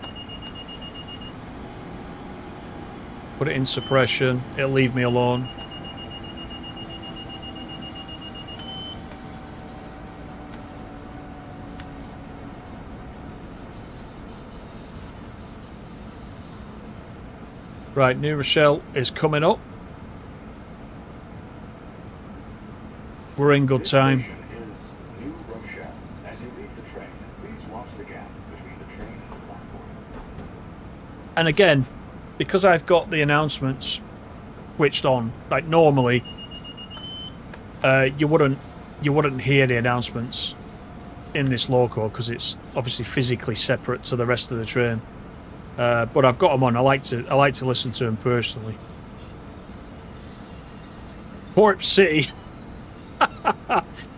Put it in suppression, it'll leave me alone. Right, New Rochelle is coming up. We're in good time. This station is New Rochelle. As you leave the train, please watch the gap between the train and the platform. And again, because I've got the announcements switched on, like normally, you wouldn't hear the announcements in this loco because it's obviously physically separate to the rest of the train. But I've got them on. I like to listen to them personally. Port City.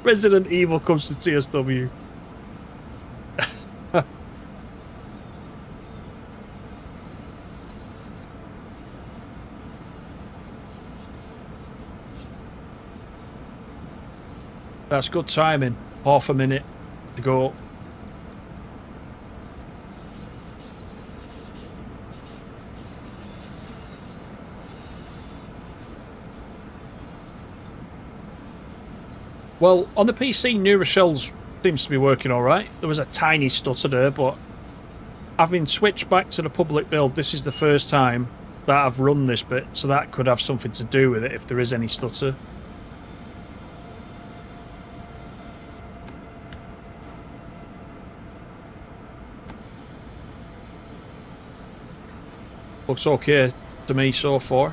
Resident Evil comes to TSW. That's good timing. Half a minute to go. Well, on the PC, New Rochelle's seems to be working alright. There was a tiny stutter there, but having switched back to the public build, this is the first time that I've run this bit, so that could have something to do with it if there is any stutter. Looks okay to me so far.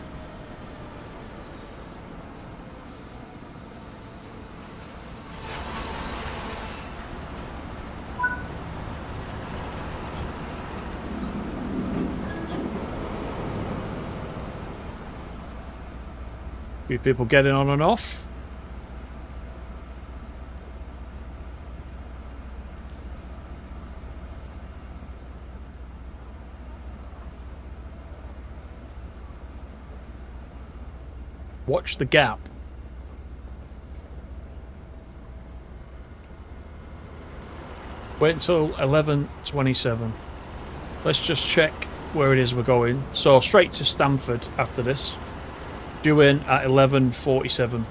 Few people getting on and off. Watch the gap. Wait until 11:27. Let's just check where it is we're going. So straight to Stamford after this. Due in at 11:47.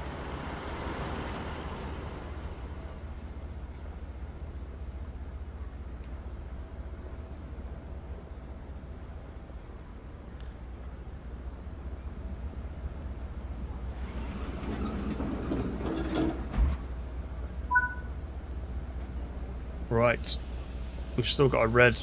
Right. We've still got a red.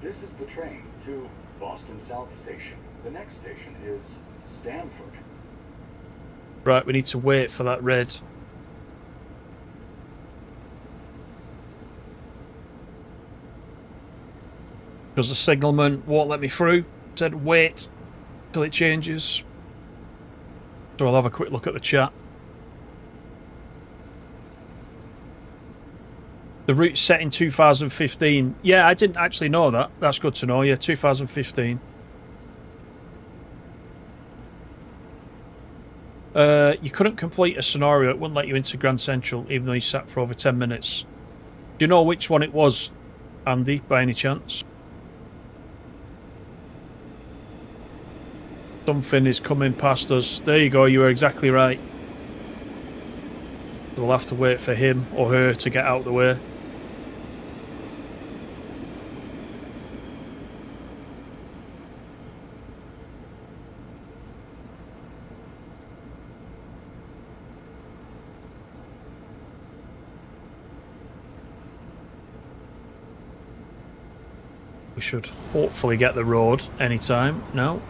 This is the train to Boston South Station. The next station is Stamford. Right, we need to wait for that red. Because the signalman won't let me through. Said wait till it changes. So I'll have a quick look at the chat. The route's set in 2015. Yeah, I didn't actually know that. That's good to know. Yeah, 2015. You couldn't complete a scenario. It wouldn't let you into Grand Central, even though you sat for over 10 minutes. Do you know which one it was, Andy, by any chance? Something is coming past us. There you go, you were exactly right. We'll have to wait for him or her to get out of the way. We should hopefully get the road anytime now.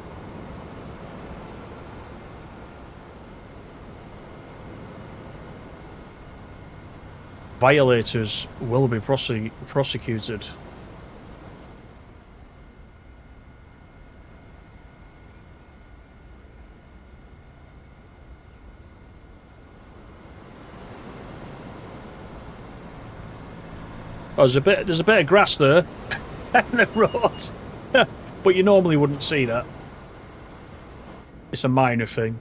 Violators will be prosecuted. Oh, there's a bit of grass there on the road, but you normally wouldn't see that. It's a minor thing.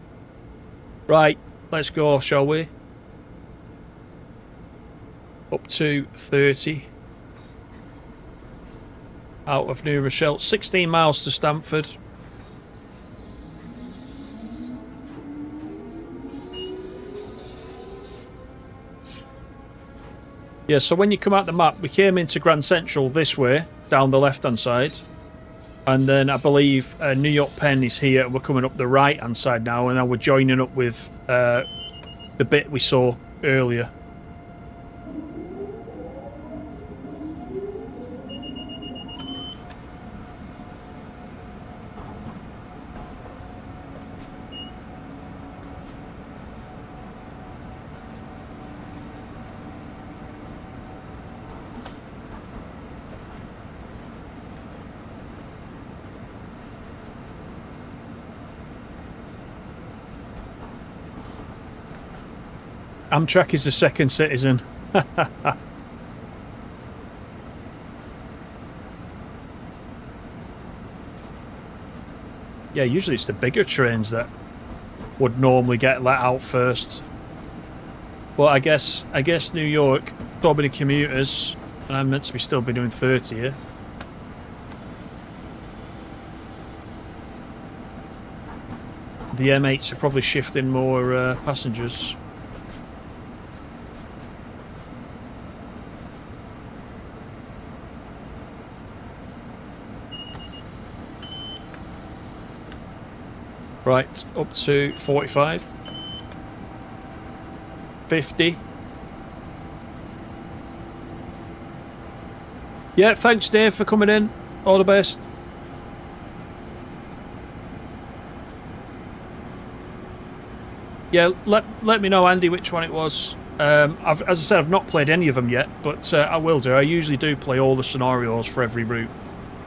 Right, let's go, shall we? Up to 30 out of New Rochelle. 16 miles to Stamford. Yeah, so when you come out the map, we came into Grand Central this way, down the left-hand side. And then I believe New York Penn is here, and we're coming up the right-hand side now, and now we're joining up with the bit we saw earlier. Amtrak is the second citizen. Yeah, usually it's the bigger trains that would normally get let out first. But I guess New York, so many commuters, and I'm meant to be still be doing 30 here. The M8s are probably shifting more passengers. Right, up to 45. 50. Yeah, thanks Dave for coming in. All the best. Yeah, let me know, Andy, which one it was. As I said, I've not played any of them yet, but I will do. I usually do play all the scenarios for every route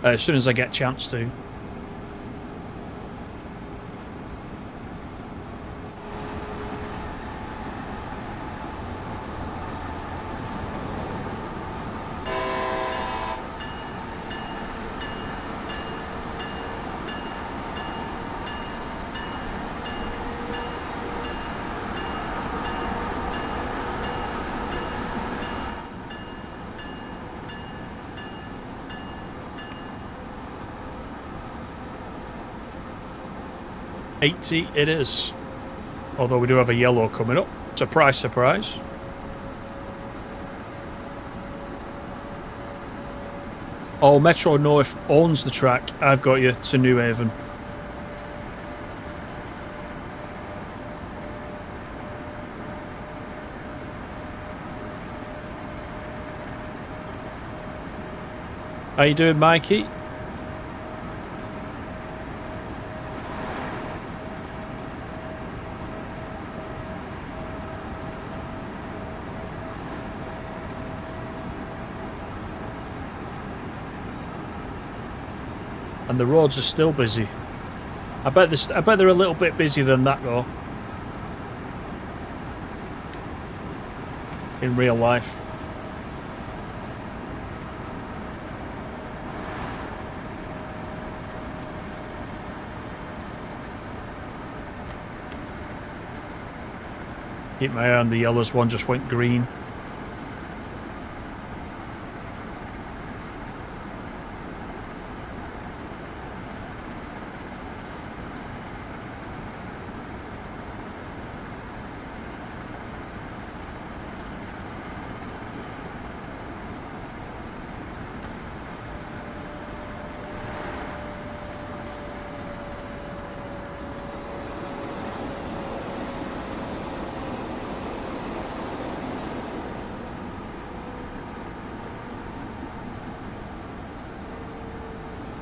as soon as I get a chance to. 80 it is. Although we do have a yellow coming up. Surprise, surprise. Oh, Metro North owns the track. I've got you to New Haven. How you doing, Mikey? And the roads are still busy. I bet they're a little bit busier than that though. In real life. Keep my eye on the yellows, one just went green.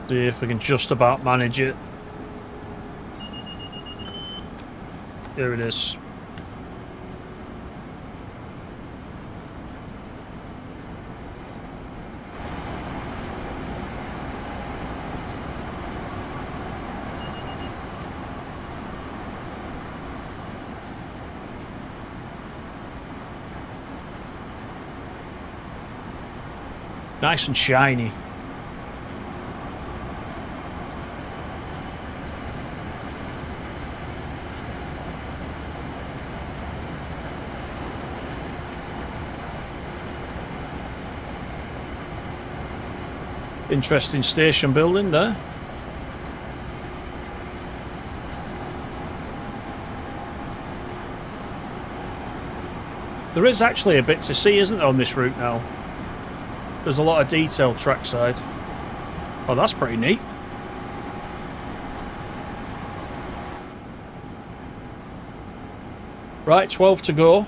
See if we can just about manage it. There it is. Nice and shiny. Interesting station building there. There is actually a bit to see, isn't there, on this route now? There's a lot of detail trackside. Oh, that's pretty neat. Right, 12 to go.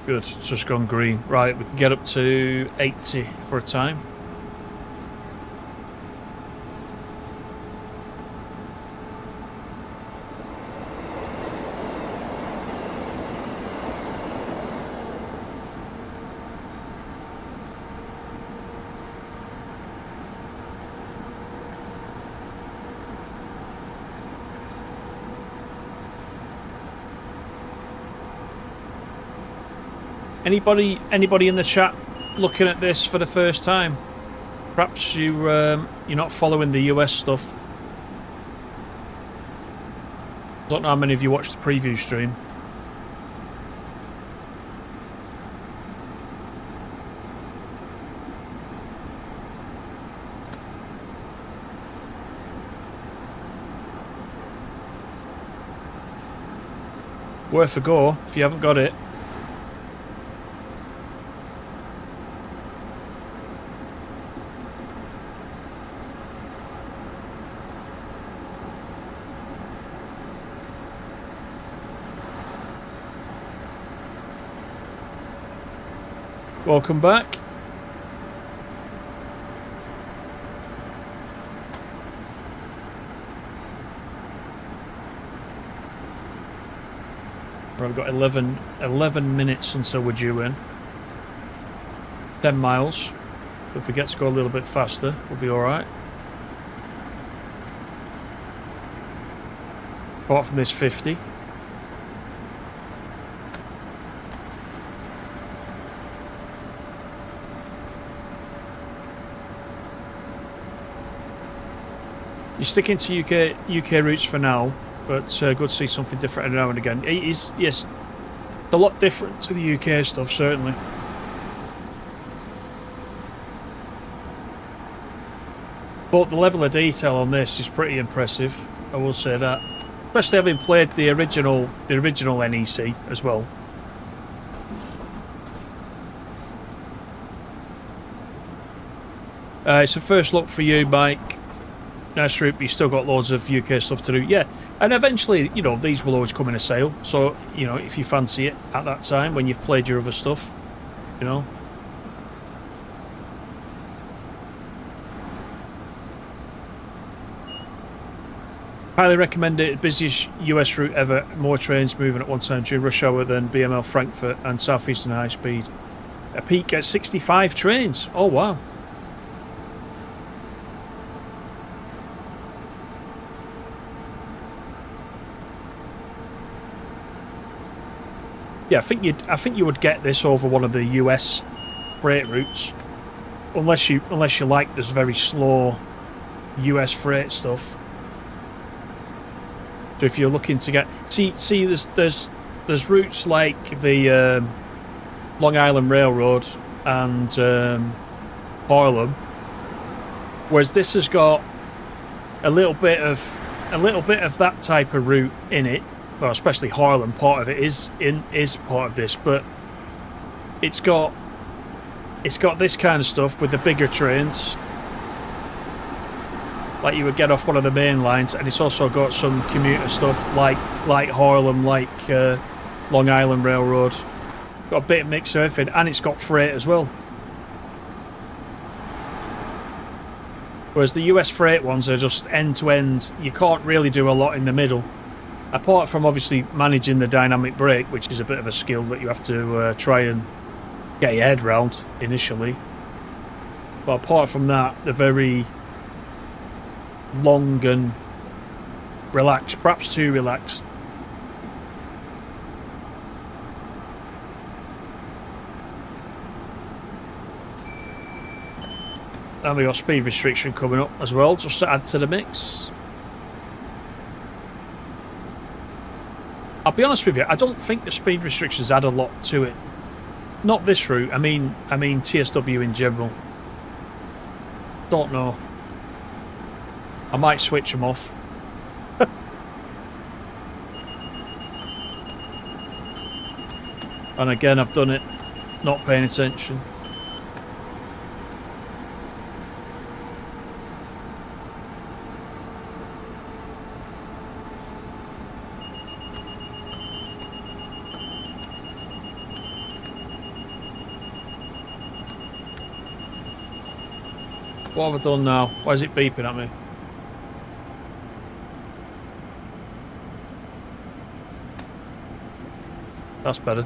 Good, it's just gone green. Right, we can get up to 80 for a time. Anybody in the chat looking at this for the first time? Perhaps you're not following the US stuff. I don't know how many of you watched the preview stream. Worth a go if you haven't got it. Welcome back. We've got 11 minutes until we're due in. 10 miles. If we get to go a little bit faster, we'll be alright. Apart from this 50. You're sticking to UK routes for now, but good to see something different every now and again. It is, yes, a lot different to the UK stuff, certainly. But the level of detail on this is pretty impressive, I will say that. Especially having played the original NEC as well. It's a first look for you, Mike. Nice route, but you still got loads of UK stuff to do. Yeah, and eventually, you know, these will always come in a sale. So, you know, if you fancy it at that time when you've played your other stuff, you know. Highly recommend it. Busiest US route ever. More trains moving at one time during rush hour than BML Frankfurt and Southeastern High Speed. A peak at 65 trains. Oh, wow. Yeah, I think you would get this over one of the US freight routes, unless you like this very slow US freight stuff. So if you're looking to get see there's routes like the Long Island Railroad and Harlem, whereas this has got a little bit of that type of route in it. Well, especially Harlem, part of it is part of this, but it's got this kind of stuff with the bigger trains, like you would get off one of the main lines, and it's also got some commuter stuff like Harlem, like Long Island Railroad. Got a bit of mix of everything, and it's got freight as well. Whereas the US freight ones are just end to end. You can't really do a lot in the middle. Apart from obviously managing the dynamic brake, which is a bit of a skill that you have to try and get your head round initially. But apart from that, they're very long and relaxed, perhaps too relaxed. And we got speed restriction coming up as well, just to add to the mix. I'll be honest with you, I don't think the speed restrictions add a lot to it. Not this route, I mean TSW in general. Don't know. I might switch them off. And again, I've done it, not paying attention. What have I done now? Why is it beeping at me? That's better.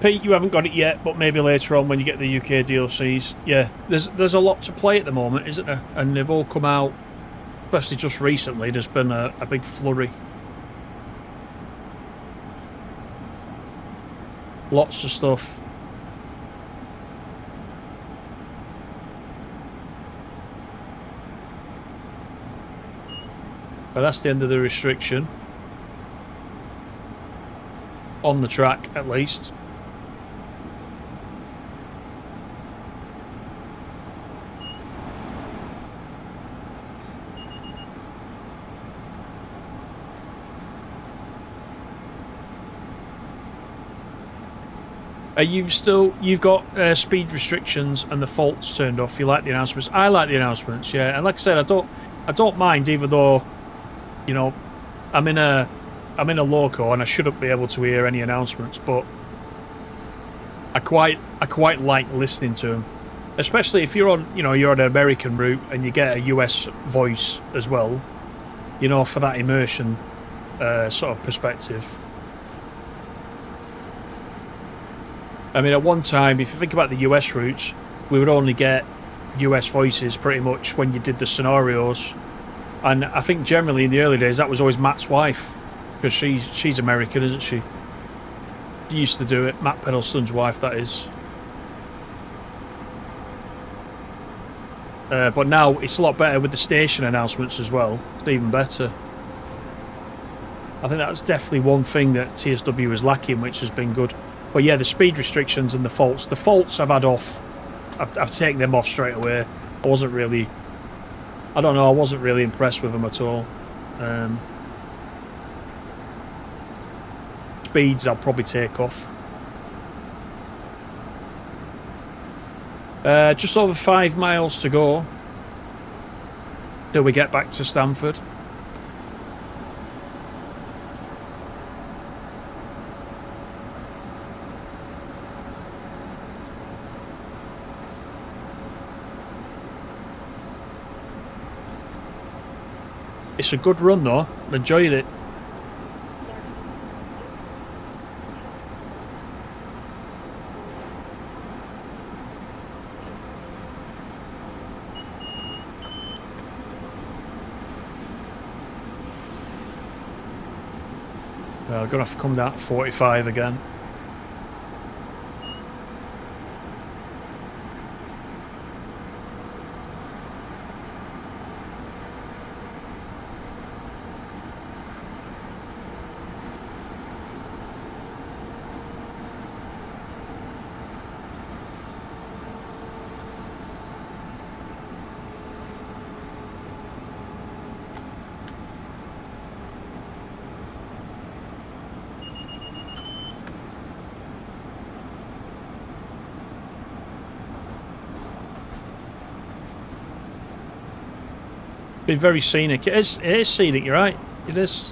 Pete, you haven't got it yet, but maybe later on when you get the UK DLCs. Yeah, there's a lot to play at the moment, isn't there? And they've all come out, especially just recently. There's been a big flurry. Lots of stuff. But that's the end of the restriction. On the track, at least. You've got speed restrictions and the faults turned off. You like the announcements? I like the announcements, yeah. And like I said, I don't mind, even though, you know, I'm in a loco and I shouldn't be able to hear any announcements, but I quite like listening to them, especially if you're on an American route and you get a US voice as well, you know, for that immersion sort of perspective. I mean, at one time, if you think about the US routes, we would only get US voices pretty much when you did the scenarios. And I think generally in the early days, that was always Matt's wife, because she's American, isn't she? used to do it. Matt Peddleston's wife, that is. But now it's a lot better with the station announcements as well. It's even better. I think that's definitely one thing that TSW is lacking, which has been good. But yeah, the speed restrictions and the faults. The faults I've had off. I've taken them off straight away. I wasn't really... I don't know, I wasn't really impressed with them at all. Speeds I'll probably take off. Just over 5 miles to go till we get back to Stamford. It's a good run though. I enjoyed it. Well, I'm gonna have to come down to 45 again. Been very scenic. It is scenic, you're right. It is.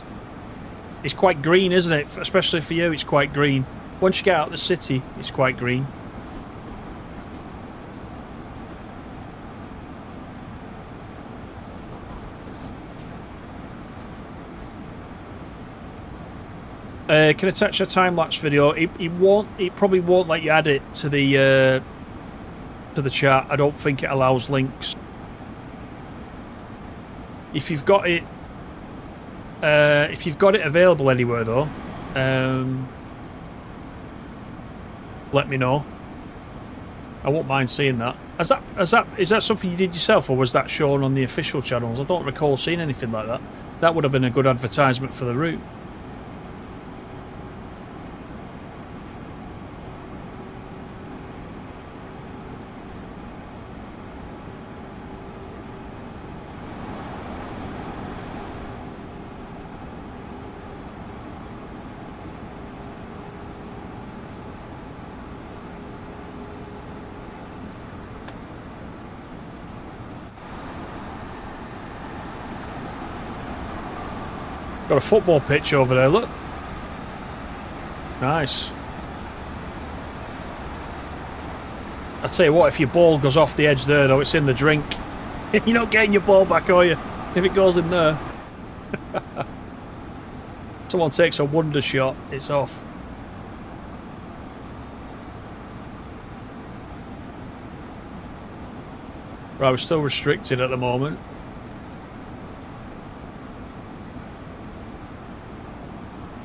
It's quite green, isn't it? Especially for you, it's quite green. Once you get out of the city, it's quite green. Can attach a time-lapse video. It probably won't let you add it to the chat. I don't think it allows links. If you've got it available anywhere though, let me know. I won't mind seeing that. Is that something you did yourself, or was that shown on the official channels? I don't recall seeing anything like that. That would have been a good advertisement for the route. Got a football pitch over there, look. Nice. I tell you what, if your ball goes off the edge there, though, it's in the drink. You're not getting your ball back, are you? If it goes in there. Someone takes a wonder shot, it's off. Right, we're still restricted at the moment.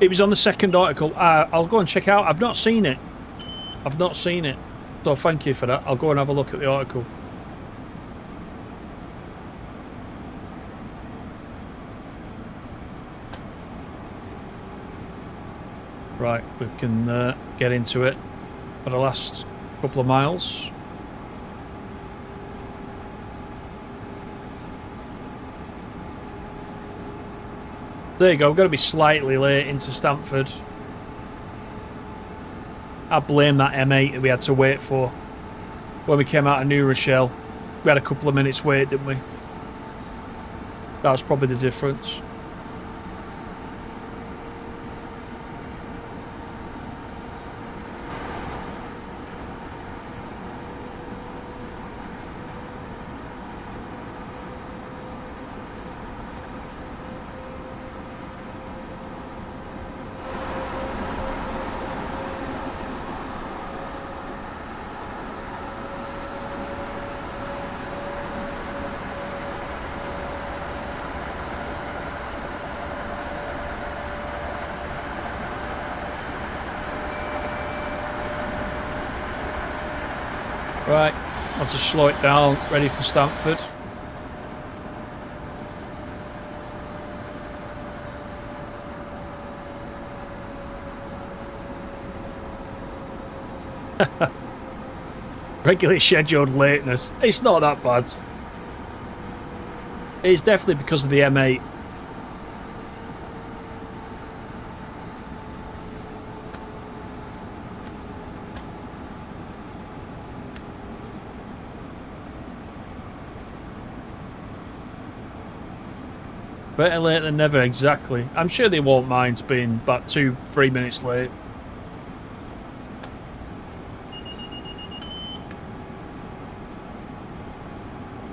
It was on the second article. I'll go and check out. I've not seen it. So thank you for that. I'll go and have a look at the article. Right, we can get into it for the last couple of miles. There you go, we're going to be slightly late into Stamford. I blame that M8 that we had to wait for when we came out of New Rochelle. We had a couple of minutes wait, didn't we? That was probably the difference. Right, I'll just slow it down, ready for Stamford. Regularly scheduled lateness. It's not that bad. It's definitely because of the M8. Better late than never, exactly. I'm sure they won't mind being about 2-3 minutes late.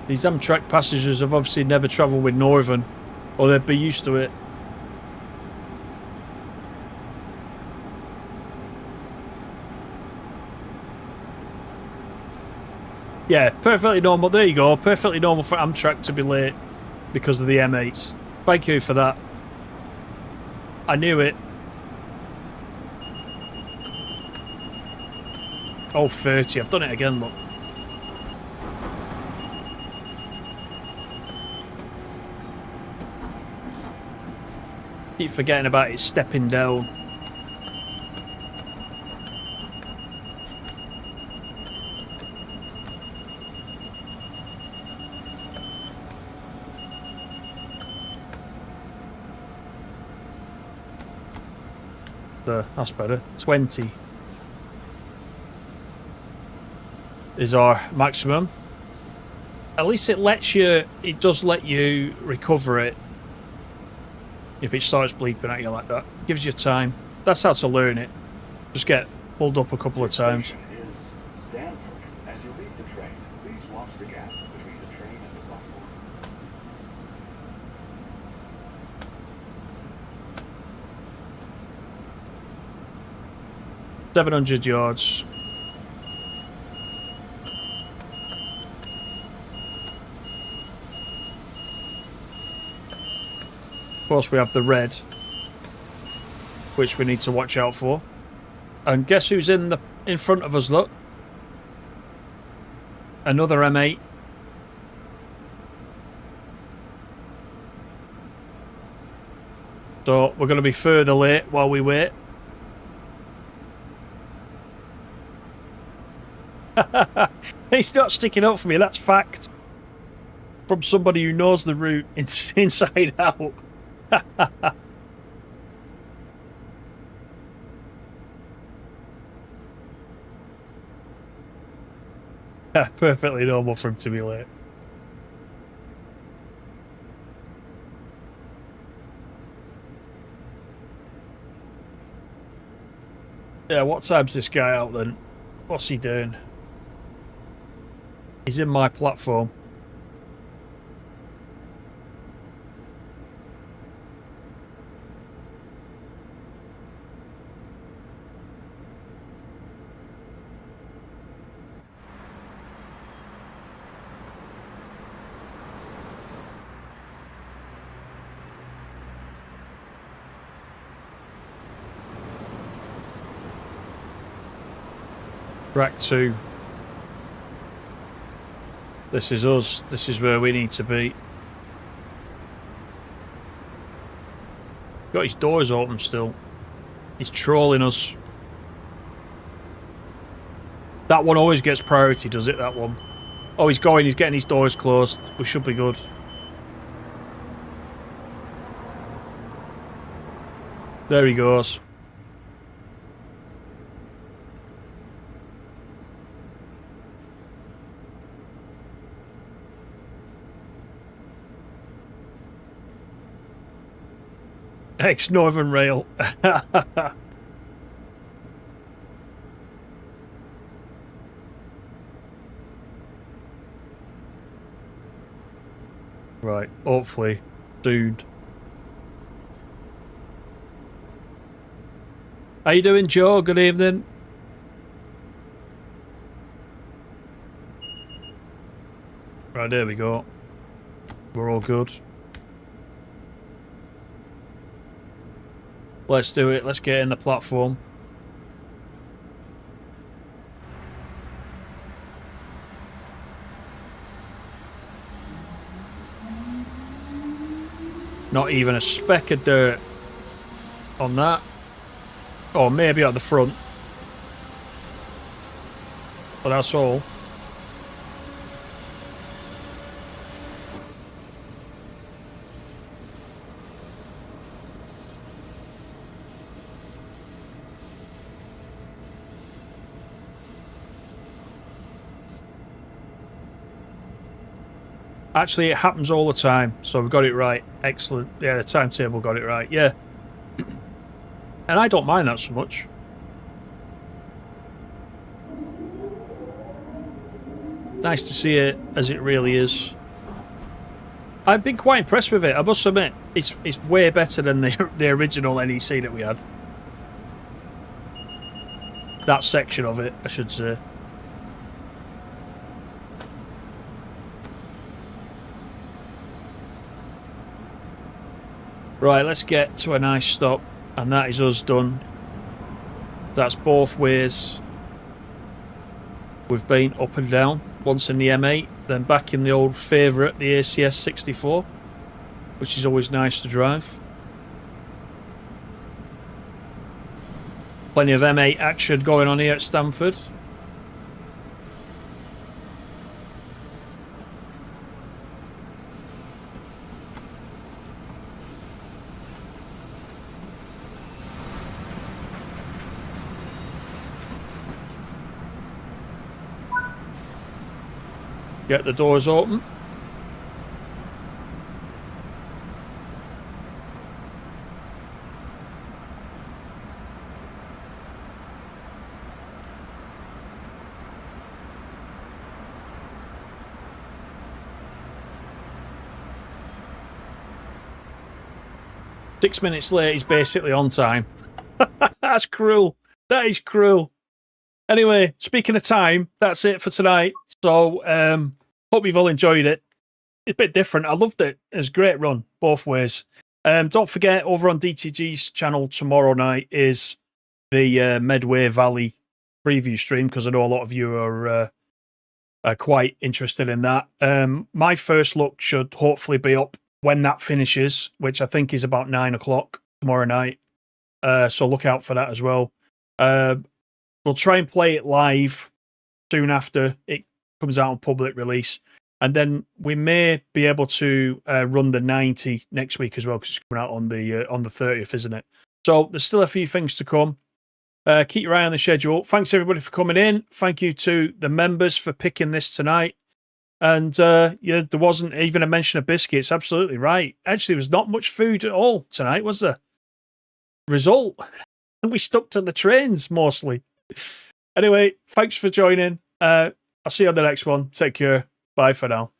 These Amtrak passengers have obviously never travelled with Northern, or they'd be used to it. Yeah, perfectly normal. There you go. Perfectly normal for Amtrak to be late because of the M8s. Thank you for that. I knew it. Oh, 30. I've done it again, look. Keep forgetting about it stepping down. That's better. 20 is our maximum. At least it lets you, it does let you recover it if it starts bleeping at you like that. Gives you time. That's how to learn it. Just get pulled up a couple of times. This station is Stamford. As you leave the train, please watch the gap between the train and the platform. 700 yards. Of course, we have the red, which we need to watch out for. And guess who's in front of us? Look, another M8. So we're going to be further late while we wait. He's not sticking up for me, that's fact. From somebody who knows the route inside out. Perfectly normal for him to be late. Yeah, what time's this guy out then? What's he doing? He's in my platform. Track 2. This is us. This is where we need to be. Got his doors open still. He's trolling us. That one always gets priority, does it, that one? Oh, he's going. He's getting his doors closed. We should be good. There he goes. Ex-Northern Rail. Right, hopefully soon. How you doing, Joe? Good evening. Right, there we go. We're all good. Let's do it. Let's get in the platform. Not even a speck of dirt on that. Or maybe at the front. But that's all. Actually, it happens all the time, so we got it right. Excellent. Yeah, the timetable got it right. Yeah. And I don't mind that so much. Nice to see it as it really is. I've been quite impressed with it, I must admit. It's way better than the original NEC that we had. That section of it, I should say. Right, let's get to a nice stop, and that is us done. That's both ways. We've been up and down, once in the M8, then back in the old favourite, the ACS 64, which is always nice to drive. Plenty of M8 action going on here at Stamford. Get the doors open. "6 minutes late, he's basically on time." That's cruel. That is cruel. Anyway, speaking of time, that's it for tonight. So, hope you've all enjoyed it. It's a bit different. I loved it. It was a great run, both ways. Don't forget, over on DTG's channel tomorrow night is the Medway Valley preview stream, because I know a lot of you are quite interested in that. My first look should hopefully be up when that finishes, which I think is about 9 o'clock tomorrow night. So look out for that as well. We'll try and play it live soon after it comes out on public release. And then we may be able to run the 90 next week as well, because it's coming out on the 30th, isn't it? So there's still a few things to come. Keep your eye on the schedule. Thanks everybody for coming in. Thank you to the members for picking this tonight. And yeah, there wasn't even a mention of biscuits. Absolutely right. Actually, there was not much food at all tonight, was there? Result. And we stuck to the trains mostly. Anyway, thanks for joining. I'll see you on the next one. Take care. Bye for now.